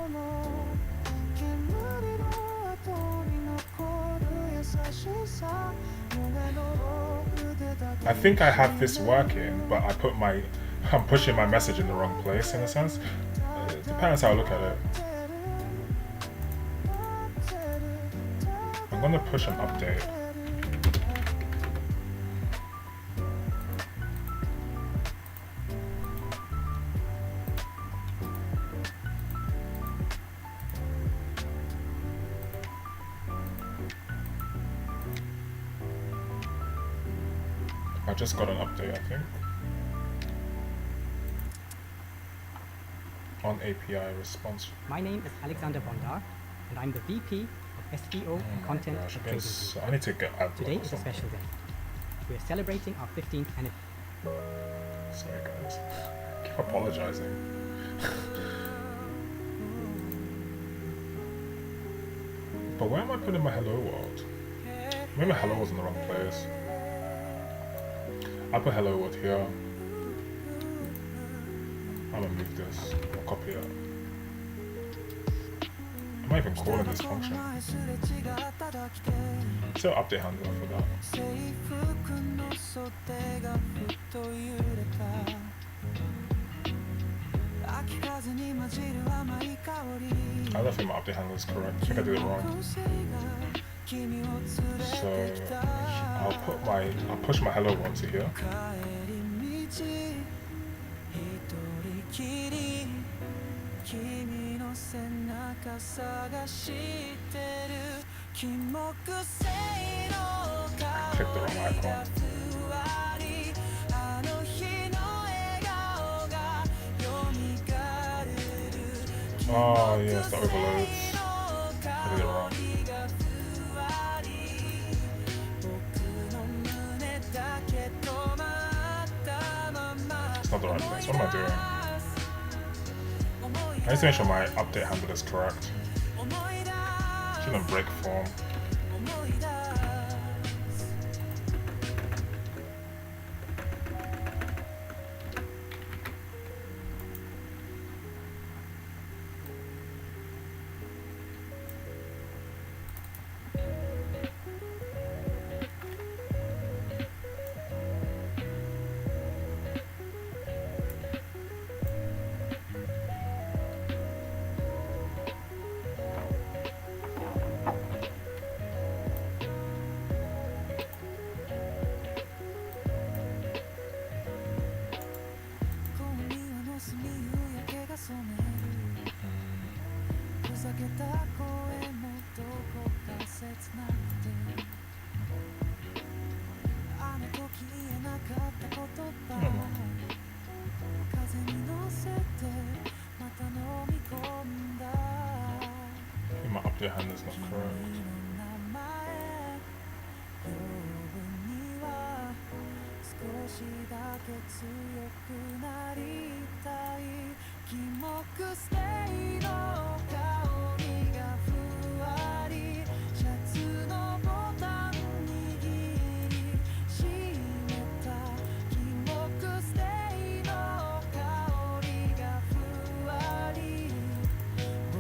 I think I have this working, but I'm pushing my message in the wrong place in a sense. It depends how I look at it. I'm gonna push an update. I just got an update, I think. On API response. My name is Alexander Bondar, and I'm the VP of SEO and Content Gosh, at I guess TradingView. I need to get out. Today is a special day. We're celebrating our 15th anniversary. Sorry guys. I keep apologizing. But where am I putting my hello world? Maybe my hello was in the wrong place. I'll put hello world here. I'm gonna move this. I'll copy it. I'm not even calling this function. Still update handler for that. I don't think my update handler is correct. I think I did it wrong. So I'll push my hello one to here. Click the wrong icon. Oh yes, that overloads. I did it wrong. It's not the right place. What am I doing? I need to make sure my update handler is correct. Shouldn't break form. ざけた声もどこか切なくてあの時言えなかった言葉風に乗せてまた飲み込んだ You might up your hand is not correct. 君の名前呼ぶには少しだけ強くなりたい金木犀の香りがふわりシャツのボタン握りしめた金木犀の香りがふわり僕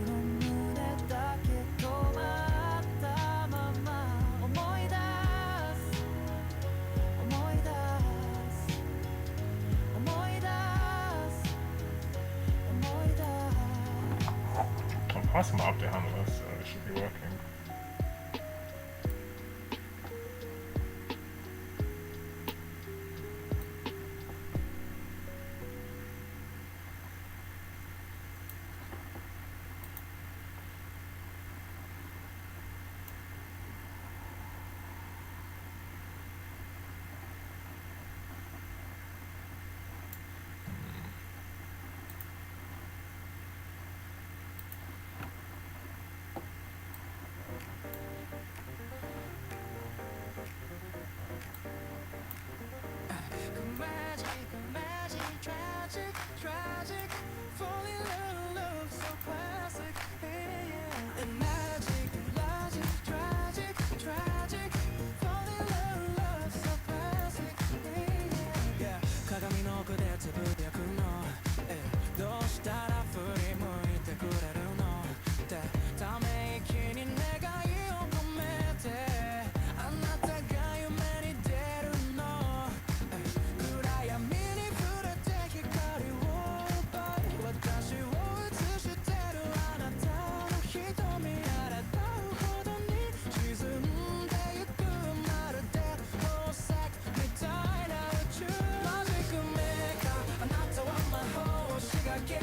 の胸だけ止まったまま思い出す思い出す思い出す思い出す I'm passing my up your hand, so it should be working. Magic, tragic, tragic, fall in love, so classic, yeah. And magic, tragic, tragic, fall in love, so classic, yeah. 鏡の奥でつぶやくの、どうしたら振り向いてくれるのってため息に願いを込めてあなたが夢に出るの暗闇に触れて光を奪い私を映してるあなたの瞳あれたほどに沈んでゆくまるで宝石みたいな宇宙マジックメーカーあなたは魔法を仕掛ける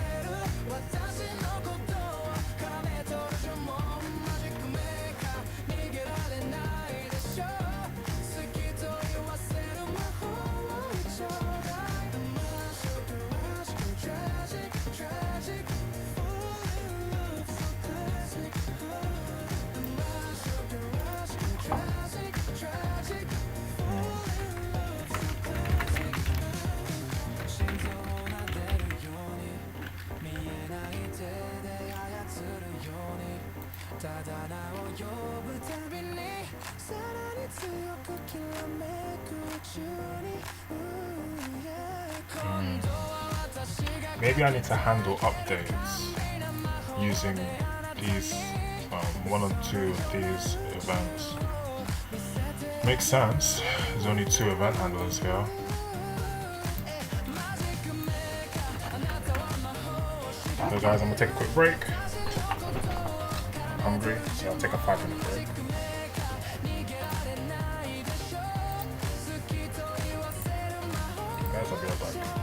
私のことを絡めとる呪文マジックメーカー逃げられないでしょ好きと言わせる魔法をちょうだい Tragic, tragic, fall in love, so classic. Tragic, tragic, fall in love, so classic. 心臓を撫でるように見えない手で操るようにただ名を呼ぶたびにさらに強くきらめく宇宙に 今度は私が Maybe I need to handle updates using these one or two of these events. Makes sense. There's only 2 event handlers here. So guys, I'm gonna take a quick break. I'm hungry, so I'll take a 5-minute break. Guys, I'll be right back.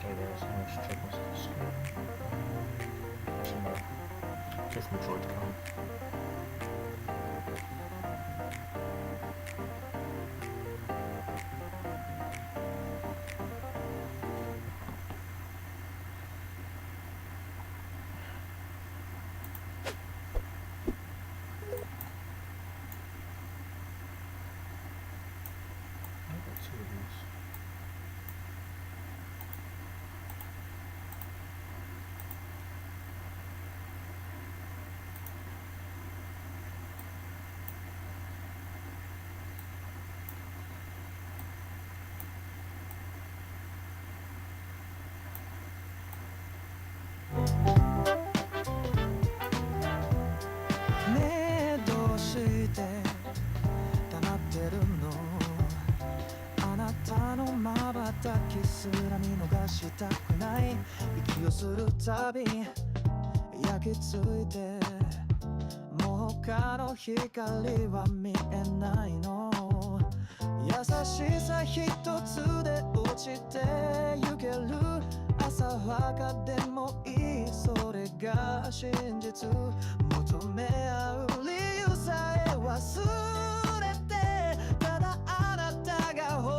Sorry guys, I'm just checking my screen. Actually no. Guess my droid can't. I've got 2 of these. 내 도시대黙ってるのあなたの瞬きすら見逃したくない息をするたび焼き付いてもう他の光は見えないの優しさ一つで落ちてゆける浅はかでもいいそれが真実求め合う理由さえ忘れてただあなたが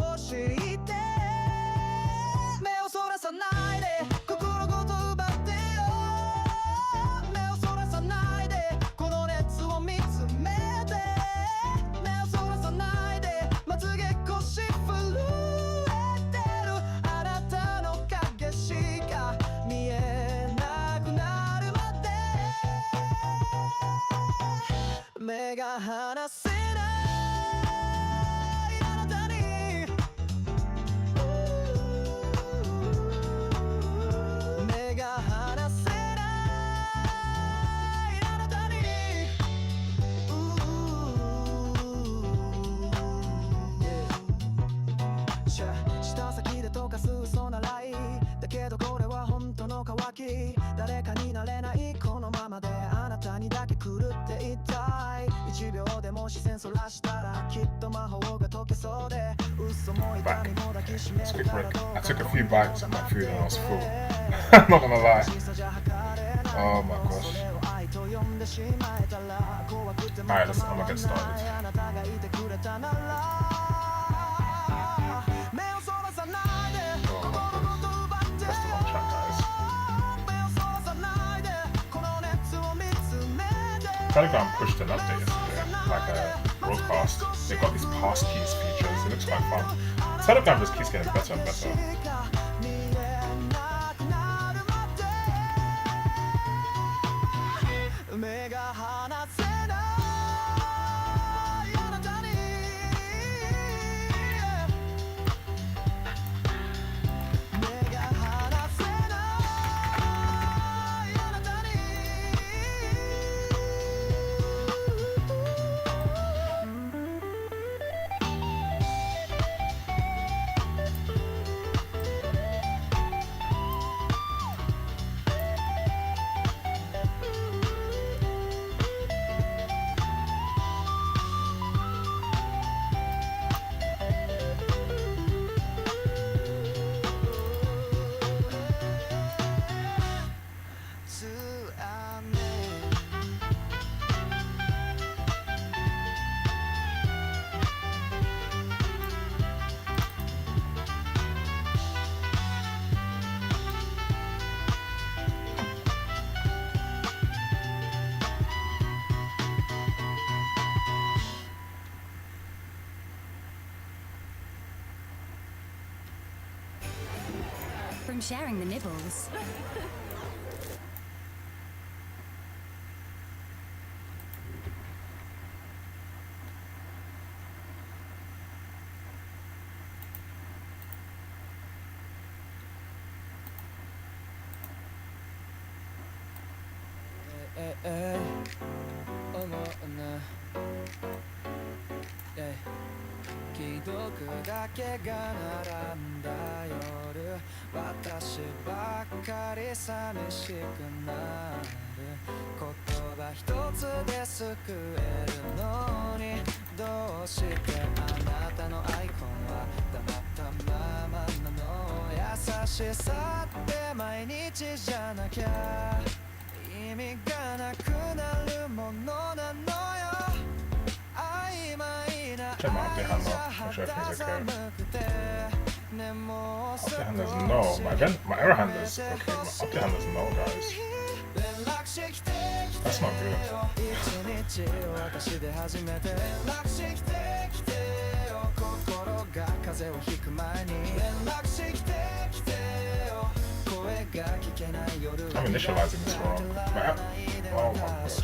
欲しいって目をそらさないで心ごと奪ってよ目をそらさないでこの熱を見つめて目をそらさないでまつげ腰震えてるあなたの影しか見えなくなるまで目が離せないあなたに目が離せないあなたに舌先で溶かす嘘ならいいだけどこれは本当の渇き誰かになれないこのままであなたにだけ狂っていたい1秒でも視線そらしたらきっと魔法が解けそうで嘘も痛みも抱きしめるからどう I took a few bites of my food and I was full. I'm not gonna lie. Oh my gosh. Alright, I'm gonna get started. That's the wrong track, guys. Telegram pushed an update yesterday, like a broadcast. They got these passkeys features. It looks quite fun. Telegram just keeps getting better and better. From sharing the nibbles. Yeah. 既読だけが並んだ夜私ばっかり寂しくなる言葉一つで救えるのにどうしてあなたのアイコンは黙ったままなの優しさって毎日じゃなきゃ意味がなくなるものなのよCheck my update handler, make sure everything's okay. Update handler's no. My error handler's okay. My update handler's no, guys. That's not good. I'm initializing this wrong. Oh my gosh.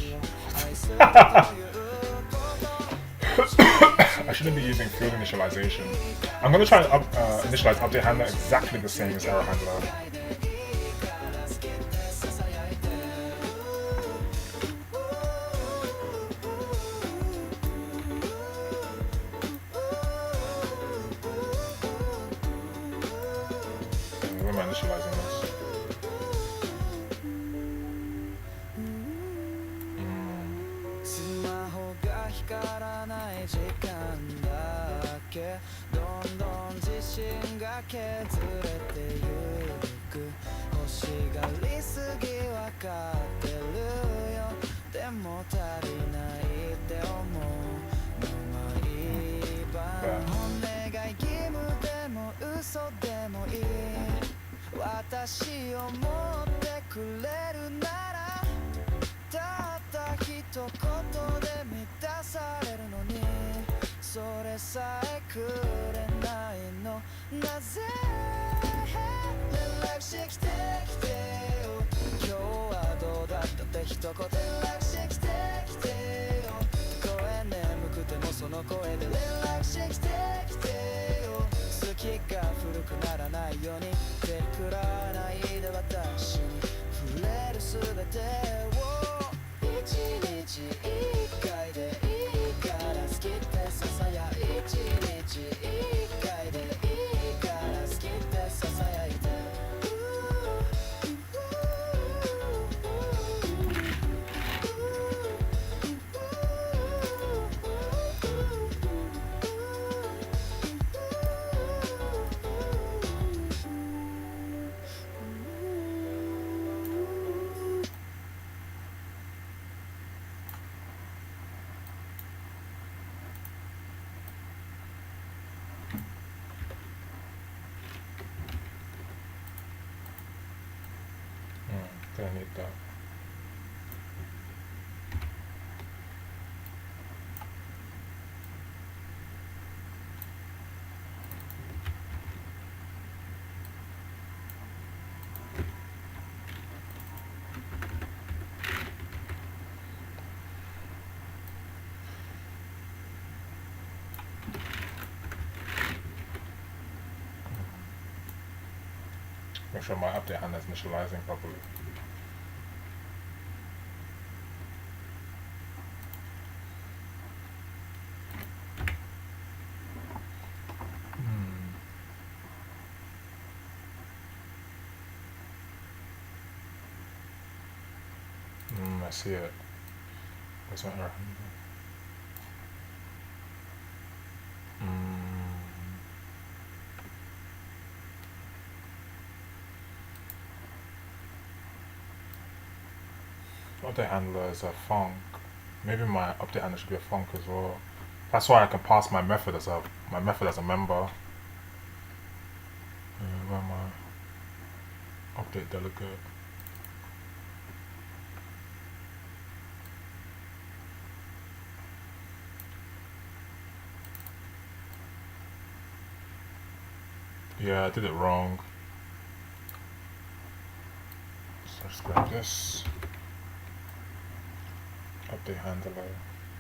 I shouldn't be using field initialization. I'm going to try and initialize update handler exactly the same as error handler. Where am I initializing this? からない時間だけどんどん自信が削れてゆく欲しがりすぎわかってるよでも足りないって思うの毎晩本音が義務でも嘘でもいい私を持ってくれるならたった一言で満たされるのにそれさえくれないのなぜ連絡してきてよ今日はどうだったって一言連絡してきて声眠くてもその声で連絡してきてよ好きが古くならないように手くらわないで私に触れるすべてを一日一回でいいから好きってささや一日一回でいいから好きってささやいてI need that. Make sure my update handler is initializing properly. I see it. Where's my error handler? Update handler is a func. Maybe my update handler should be a func as well. That's why I can pass my method as a member. Where am I? Update delegate. Yeah, I did it wrong. So I'll just grab this. Update handler.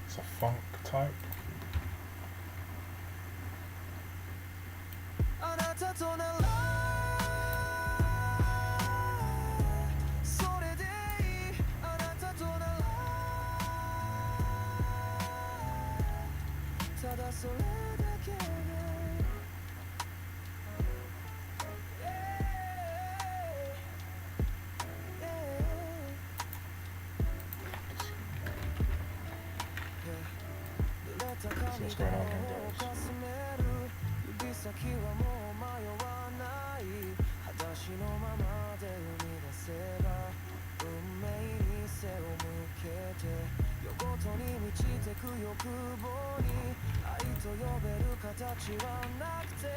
It's a func type. See what's going on here, guys. 指先はもう迷わない裸足のままで生み出せば運命に背を向けて夜ごとに満ちてく欲望に愛と呼べる形はなくて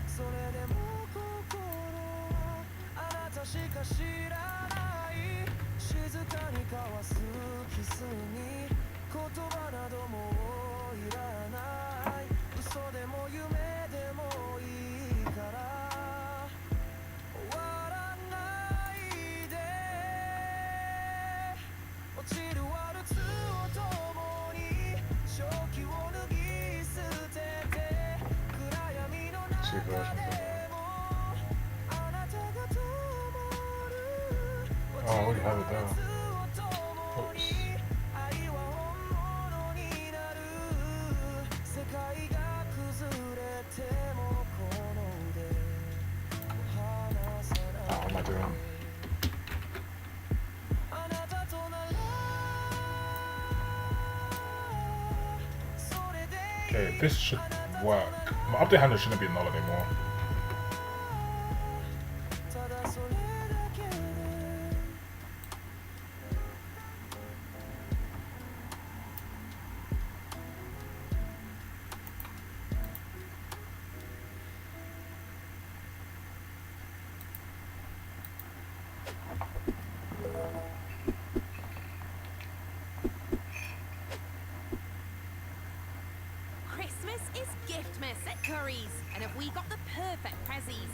それでも心はあなたしか知らない静かに交わすキスに言葉などもいらない嘘でも夢でもいいから終わらないで落ちるワルツを共に正気を脱ぎ捨てて暗闇の中でもあなたが灯る落ちるワルツを共に愛は本物になる世界が崩れてもこの腕離さない What am I doing? あなたとなら Okay, this should work. My update handler shouldn't be null anymore. Christmas is Giftmas at Curry's, and have we got the perfect prezzies?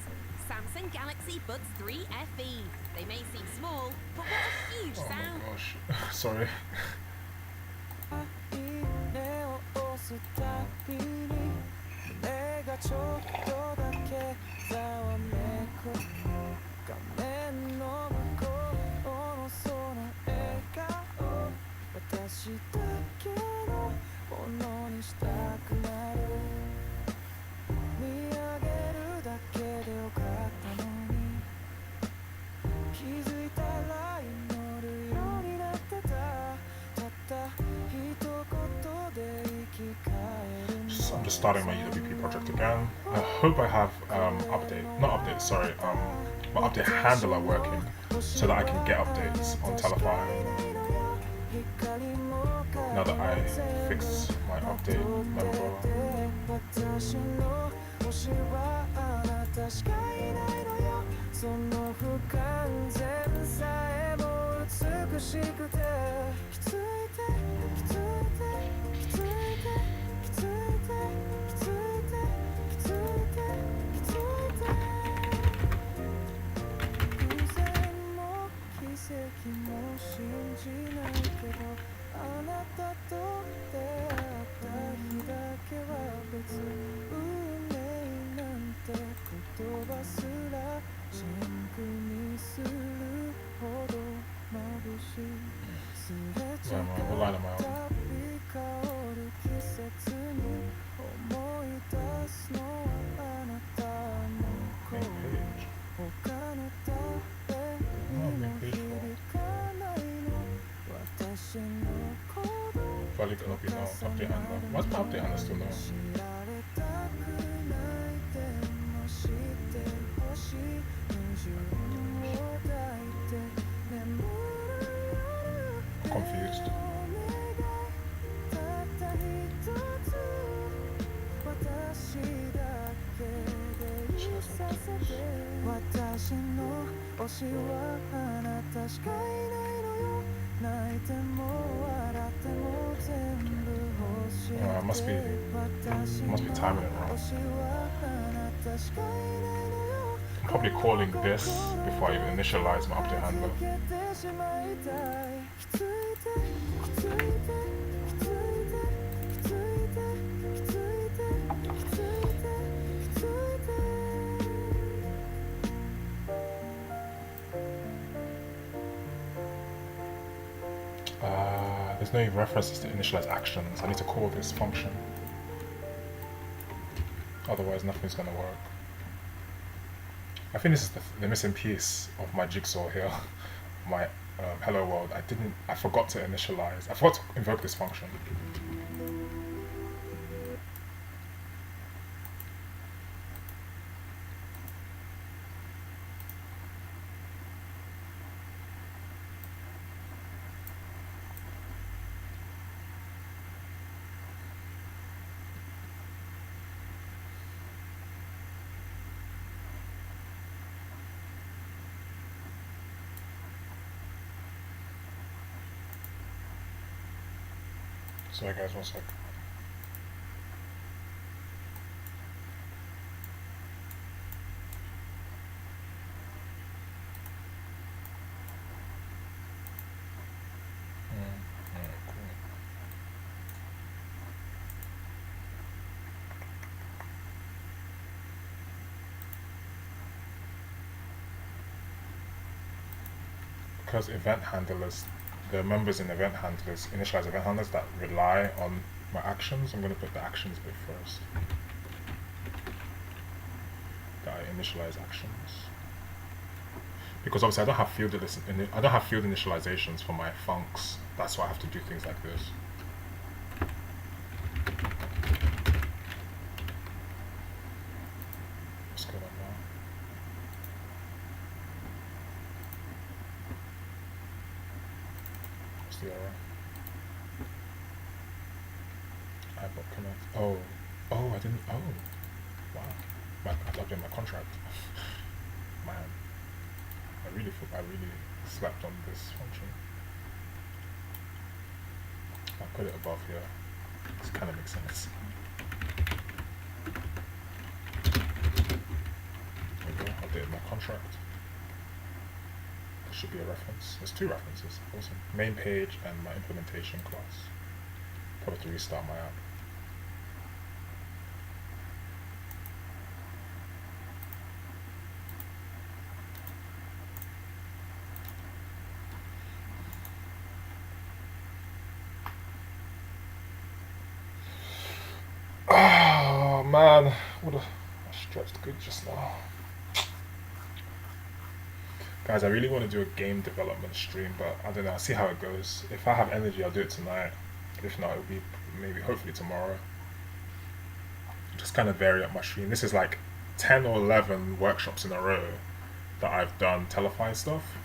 Samsung Galaxy Buds 3 FE. They may seem small, but what a huge Oh sound. my gosh. Sorry. いいねを押すたびに胸がちょっとだけざわめく画面の向こうのその笑顔私だけのものにしたくなる見上げるだけでよかったのに気づいたら祈るようになってたたった一言で生き返る So I'm just starting my UWP project again. I hope I have my update handler working so that I can get updates on Telefyy. Now that I fixed my update member. 私の推しはあなたしかいないのよその不完全さえも美しくてきついてきついてきついてきついてきついてきついてきついて偶然も奇跡も信じないけどあなたと出会った日だけは別運命なんて言葉すら真空にするほど眩しいすれ違ったび香る季節に思い出すのはあなたの声他の誰にも響かないの私の Probably gonna be no update handler. Why's my update handler still no? 知られたくないでも知ってほしい矛盾を抱いて眠る夜 Confused. たった一つ私だけでいさせて私の推しはあなたしかいないのよ泣いても笑っても全部欲しい must be timing it wrong. 推しはあなたしかいないのよ I'm probably calling this before I even initialize my update handler. 抜けてしまいたいきついてきついてきついてきついてきついてきついてきついて There's no references to initialize actions. I need to call this function. Otherwise, nothing's gonna work. I think this is the missing piece of my jigsaw here. My hello world. I forgot to initialize. I forgot to invoke this function. Sorry guys, one sec. Cool. Because event handlers, the members in event handlers, initialize event handlers that rely on my actions, I'm going to put the actions bit first. That I initialize actions. Because obviously I don't have field initializations for my functs. That's why I have to do things like this. What's the error? iBot connect. Oh, I didn't. Oh, wow. I typed in my contract. Man, I really slept on this function. I'll put it above here. This kind of makes sense. There we go. Update my contract. There should be a reference. There's 2 references. Awesome. Main page and my implementation class. Probably to restart my app. Oh man, I stretched good just now. Guys, I really want to do a game development stream, but I don't know, I'll see how it goes. If I have energy, I'll do it tonight. If not, it'll be hopefully tomorrow. Just kind of vary up my stream. This is like 10 or 11 workshops in a row that I've done Telefyy stuff.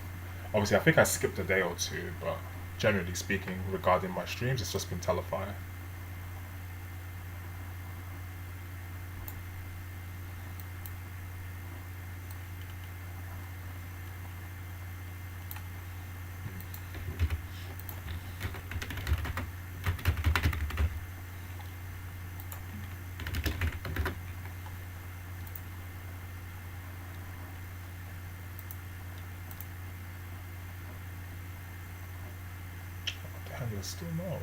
Obviously, I think I skipped a day or 2, but generally speaking, regarding my streams, it's just been Telefyy. Still no.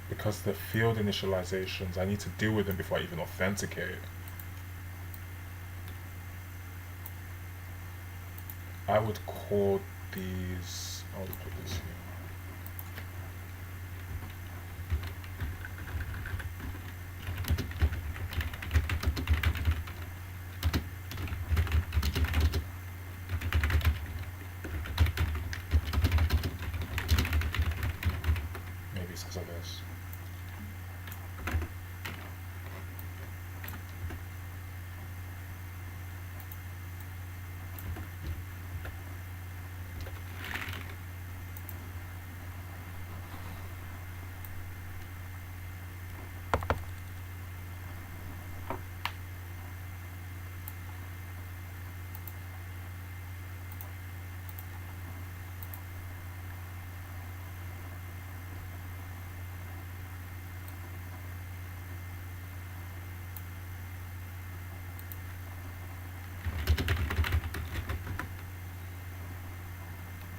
Because the field initializations, I need to deal with them before I even authenticate. I would call these. I'll put this here.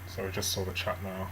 So I just saw the chat now.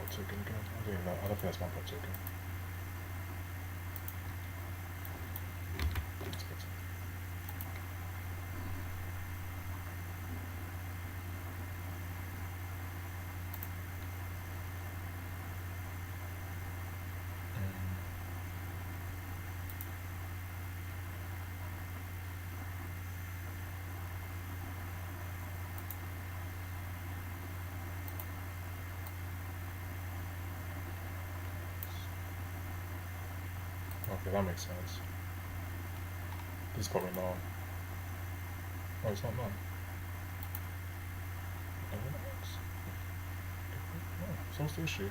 Token again? I don't even know. I don't think that's my bot token. That's good. Okay, that makes sense. This is probably not. Oh, it's not none. Oh, so what's the issue?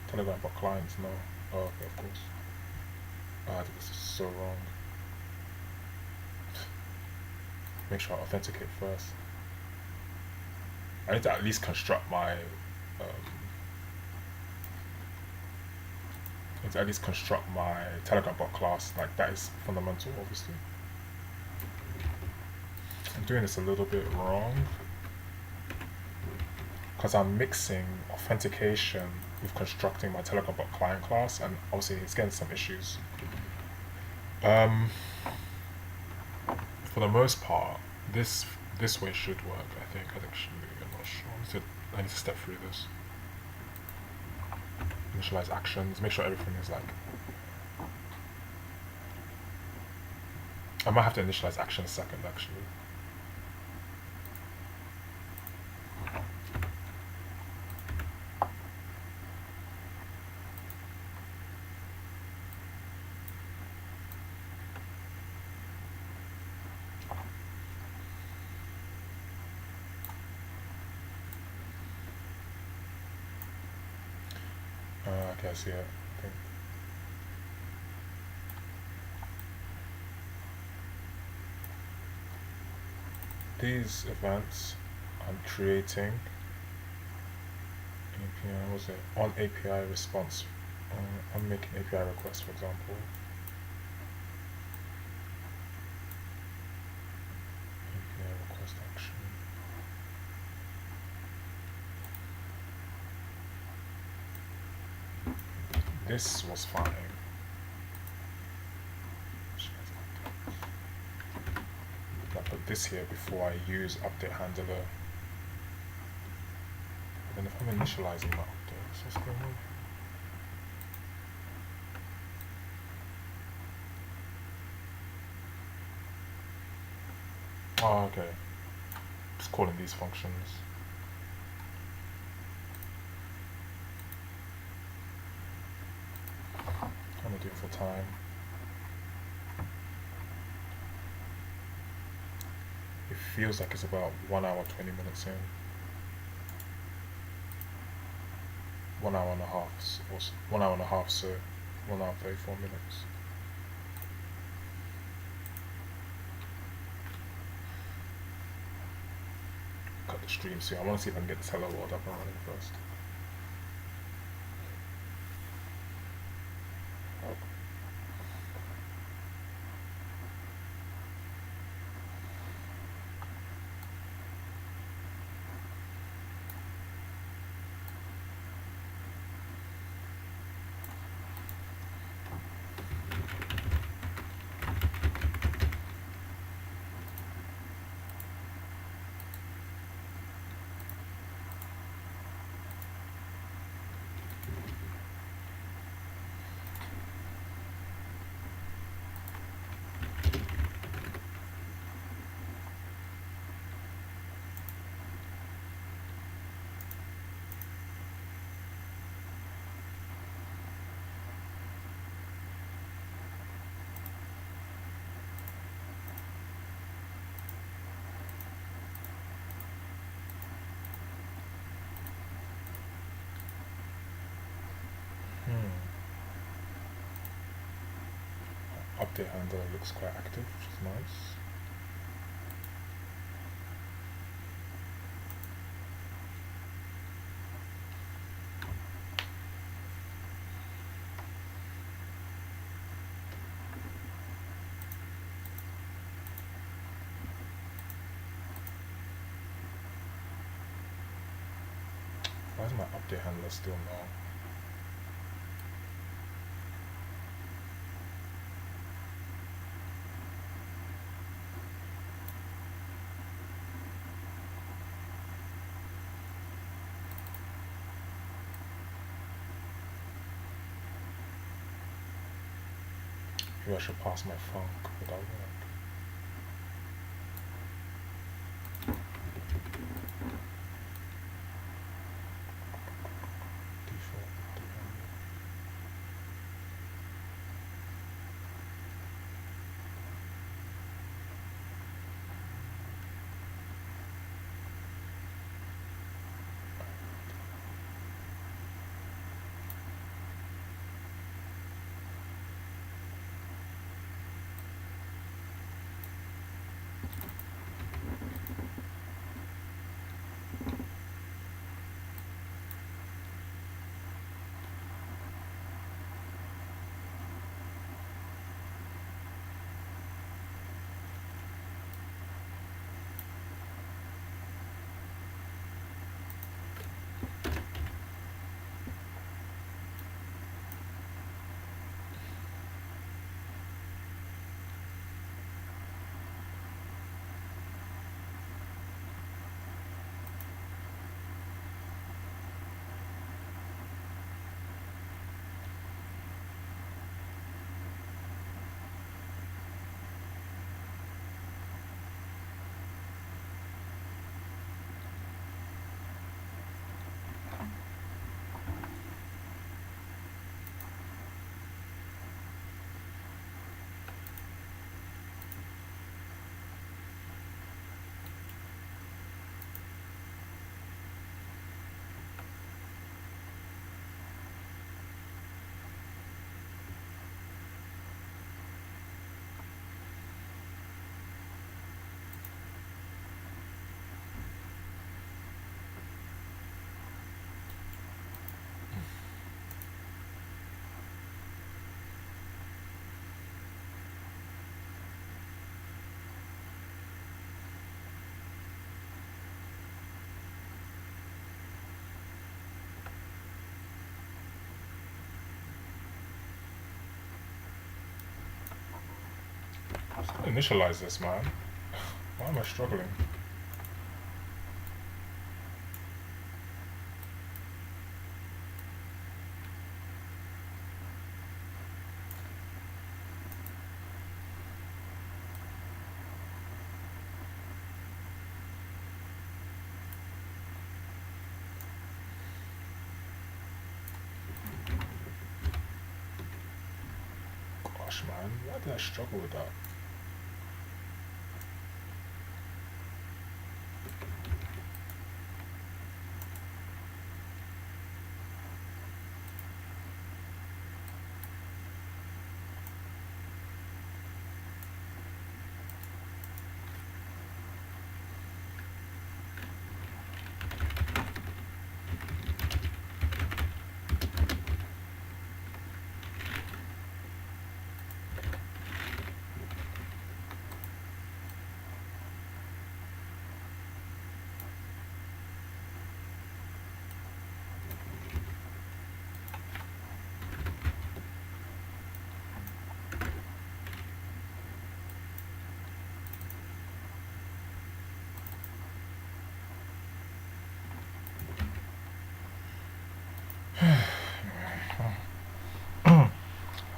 Telegram for clients, no. Oh, okay, of course. Ah, this is so wrong. Make sure I authenticate first. I need to at least construct my Telegram bot class. Like, that is fundamental, obviously. I'm doing this a little bit wrong because I'm mixing authentication with constructing my Telegram bot client class, and obviously it's getting some issues. For the most part, this way should work. I think. I'm not sure. I need to step through this. Initialize actions. Make sure everything is like. I might have to initialize actions second, actually. Okay, I see it. I think. These events I'm creating API, what was it? On API response. I'm making API requests, for example. API request action. This was fine. I put this here before I use update handler. And if I'm initializing my updates, what's going on? Oh, okay. Just calling these functions. I'm gonna do it for time. It feels like it's about 1 hour 20 minutes in. 1 hour and a half, or 1 hour and a half, so 1 hour 34 minutes. Cut the stream soon. I want to see if I can get this Hello World up and running first. Update handler looks quite active, which is nice. Why is my update handler still null? Maybe I should pass my funk without work. Default update handler. Initialize this, man. Why am I struggling? Gosh, man, why did I struggle with that?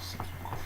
Sip some coffee.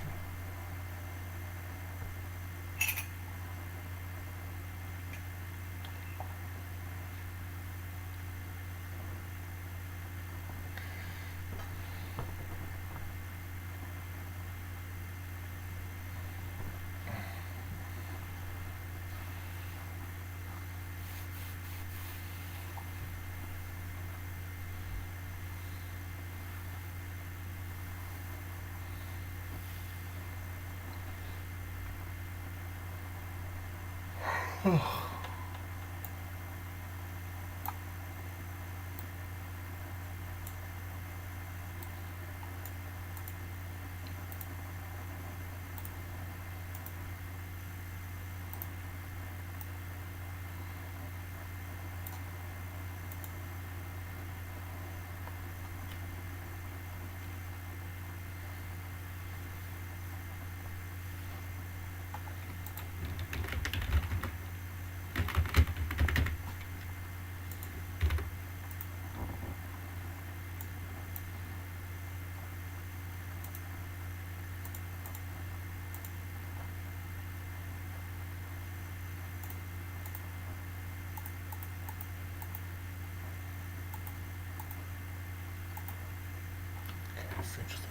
That's interesting.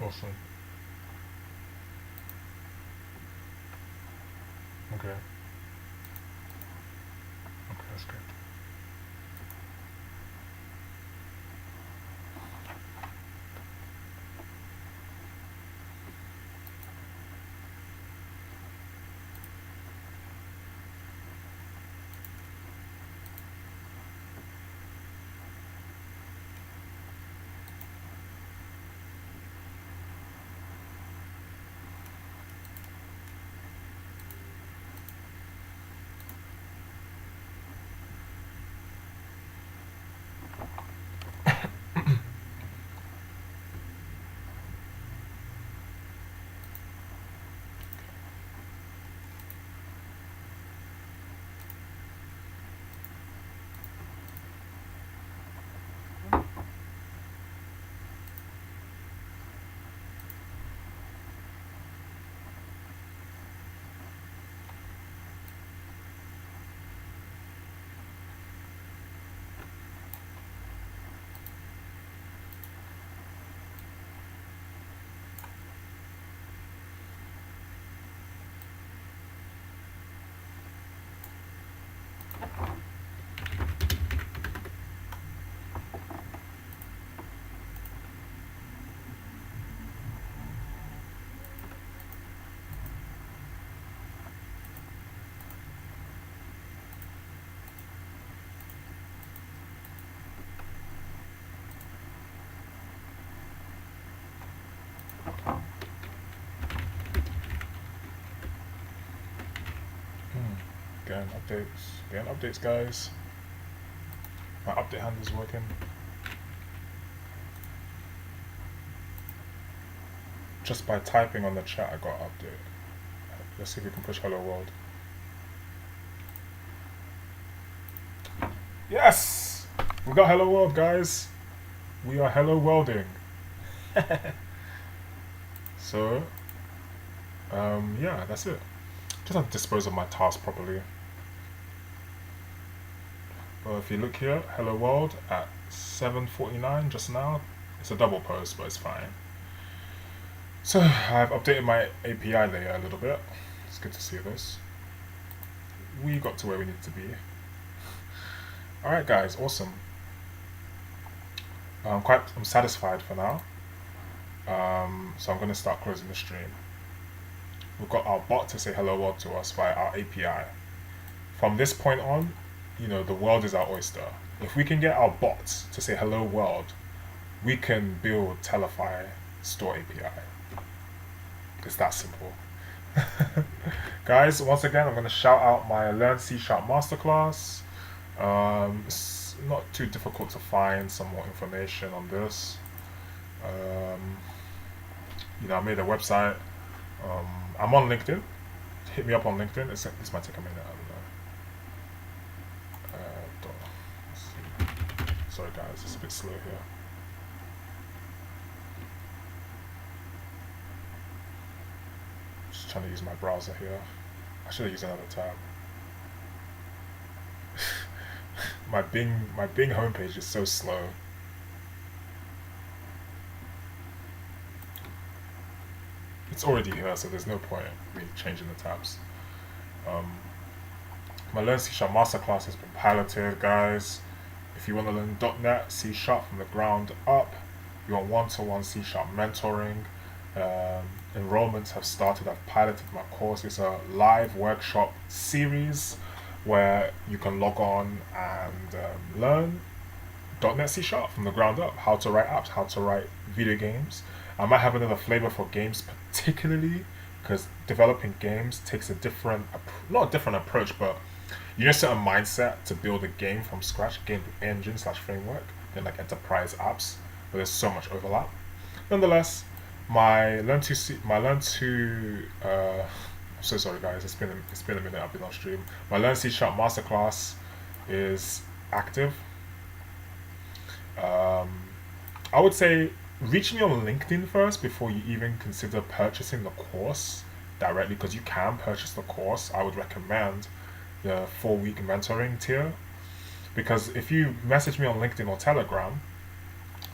Awesome. Okay. Okay, that's good. Getting updates, guys. My update handler's working. Just by typing on the chat, I got update. Let's see if we can push hello world. Yes! We got hello world, guys. We are hello welding. So, yeah, that's it. Just have to dispose of my task properly. Well, if you look here, hello world at 7:49 just now. It's a double post, but it's fine. So I've updated my API layer a little bit. It's good to see this. We got to where we need to be. Alright guys, awesome. I'm satisfied for now. So I'm gonna start closing the stream. We've got our bot to say hello world to us via our API. From this point on, you know, the world is our oyster. If we can get our bots to say hello world, we can build Telefyy store API. It's that simple. Guys, once again, I'm going to shout out my Learn C# Masterclass. It's not too difficult to find some more information on this. You know, I made a website. I'm on LinkedIn. Hit me up on LinkedIn. This might take a minute. I don't know. Let's see. Sorry guys, it's a bit slow here. Just trying to use my browser here. I should have used another tab. my Bing homepage is so slow. It's already here, so there's no point in me changing the tabs. My Learn C# Masterclass has been piloted, guys. If you want to learn .NET, C# from the ground up, you want one-to-one C# mentoring, enrollments have started. I've piloted my course. It's a live workshop series where you can log on and learn .NET C# from the ground up, how to write apps, how to write video games. I might have another flavor for games, particularly because developing games takes a different, not a different approach, but you need a certain mindset to build a game from scratch, game engine / framework, than like enterprise apps, but there's so much overlap. Nonetheless, I'm so sorry guys, it's been a minute I've been on stream. My Learn C# Masterclass is active. I would say reach me on LinkedIn first before you even consider purchasing the course directly, because you can purchase the course. I would recommend the 4-week mentoring tier, because if you message me on LinkedIn or Telegram,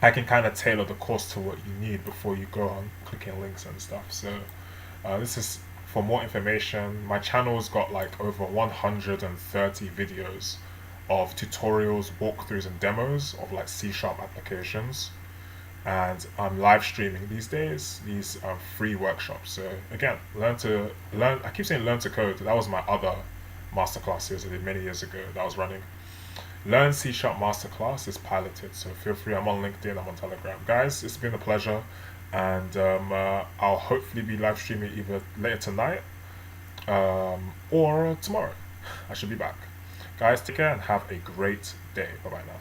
I can kind of tailor the course to what you need before you go on clicking links and stuff. So this is for more information. My channel's got like over 130 videos of tutorials, walkthroughs, and demos of like C# applications. And I'm live streaming these days. These are free workshops. So again, learn. I keep saying learn to code. That was my other masterclass series I did many years ago that I was running. Learn C# Masterclass is piloted, so feel free. I'm on LinkedIn, I'm on Telegram. Guys, it's been a pleasure, and I'll hopefully be live streaming either later tonight or tomorrow. I should be back. Guys, take care and have a great day. Bye bye now.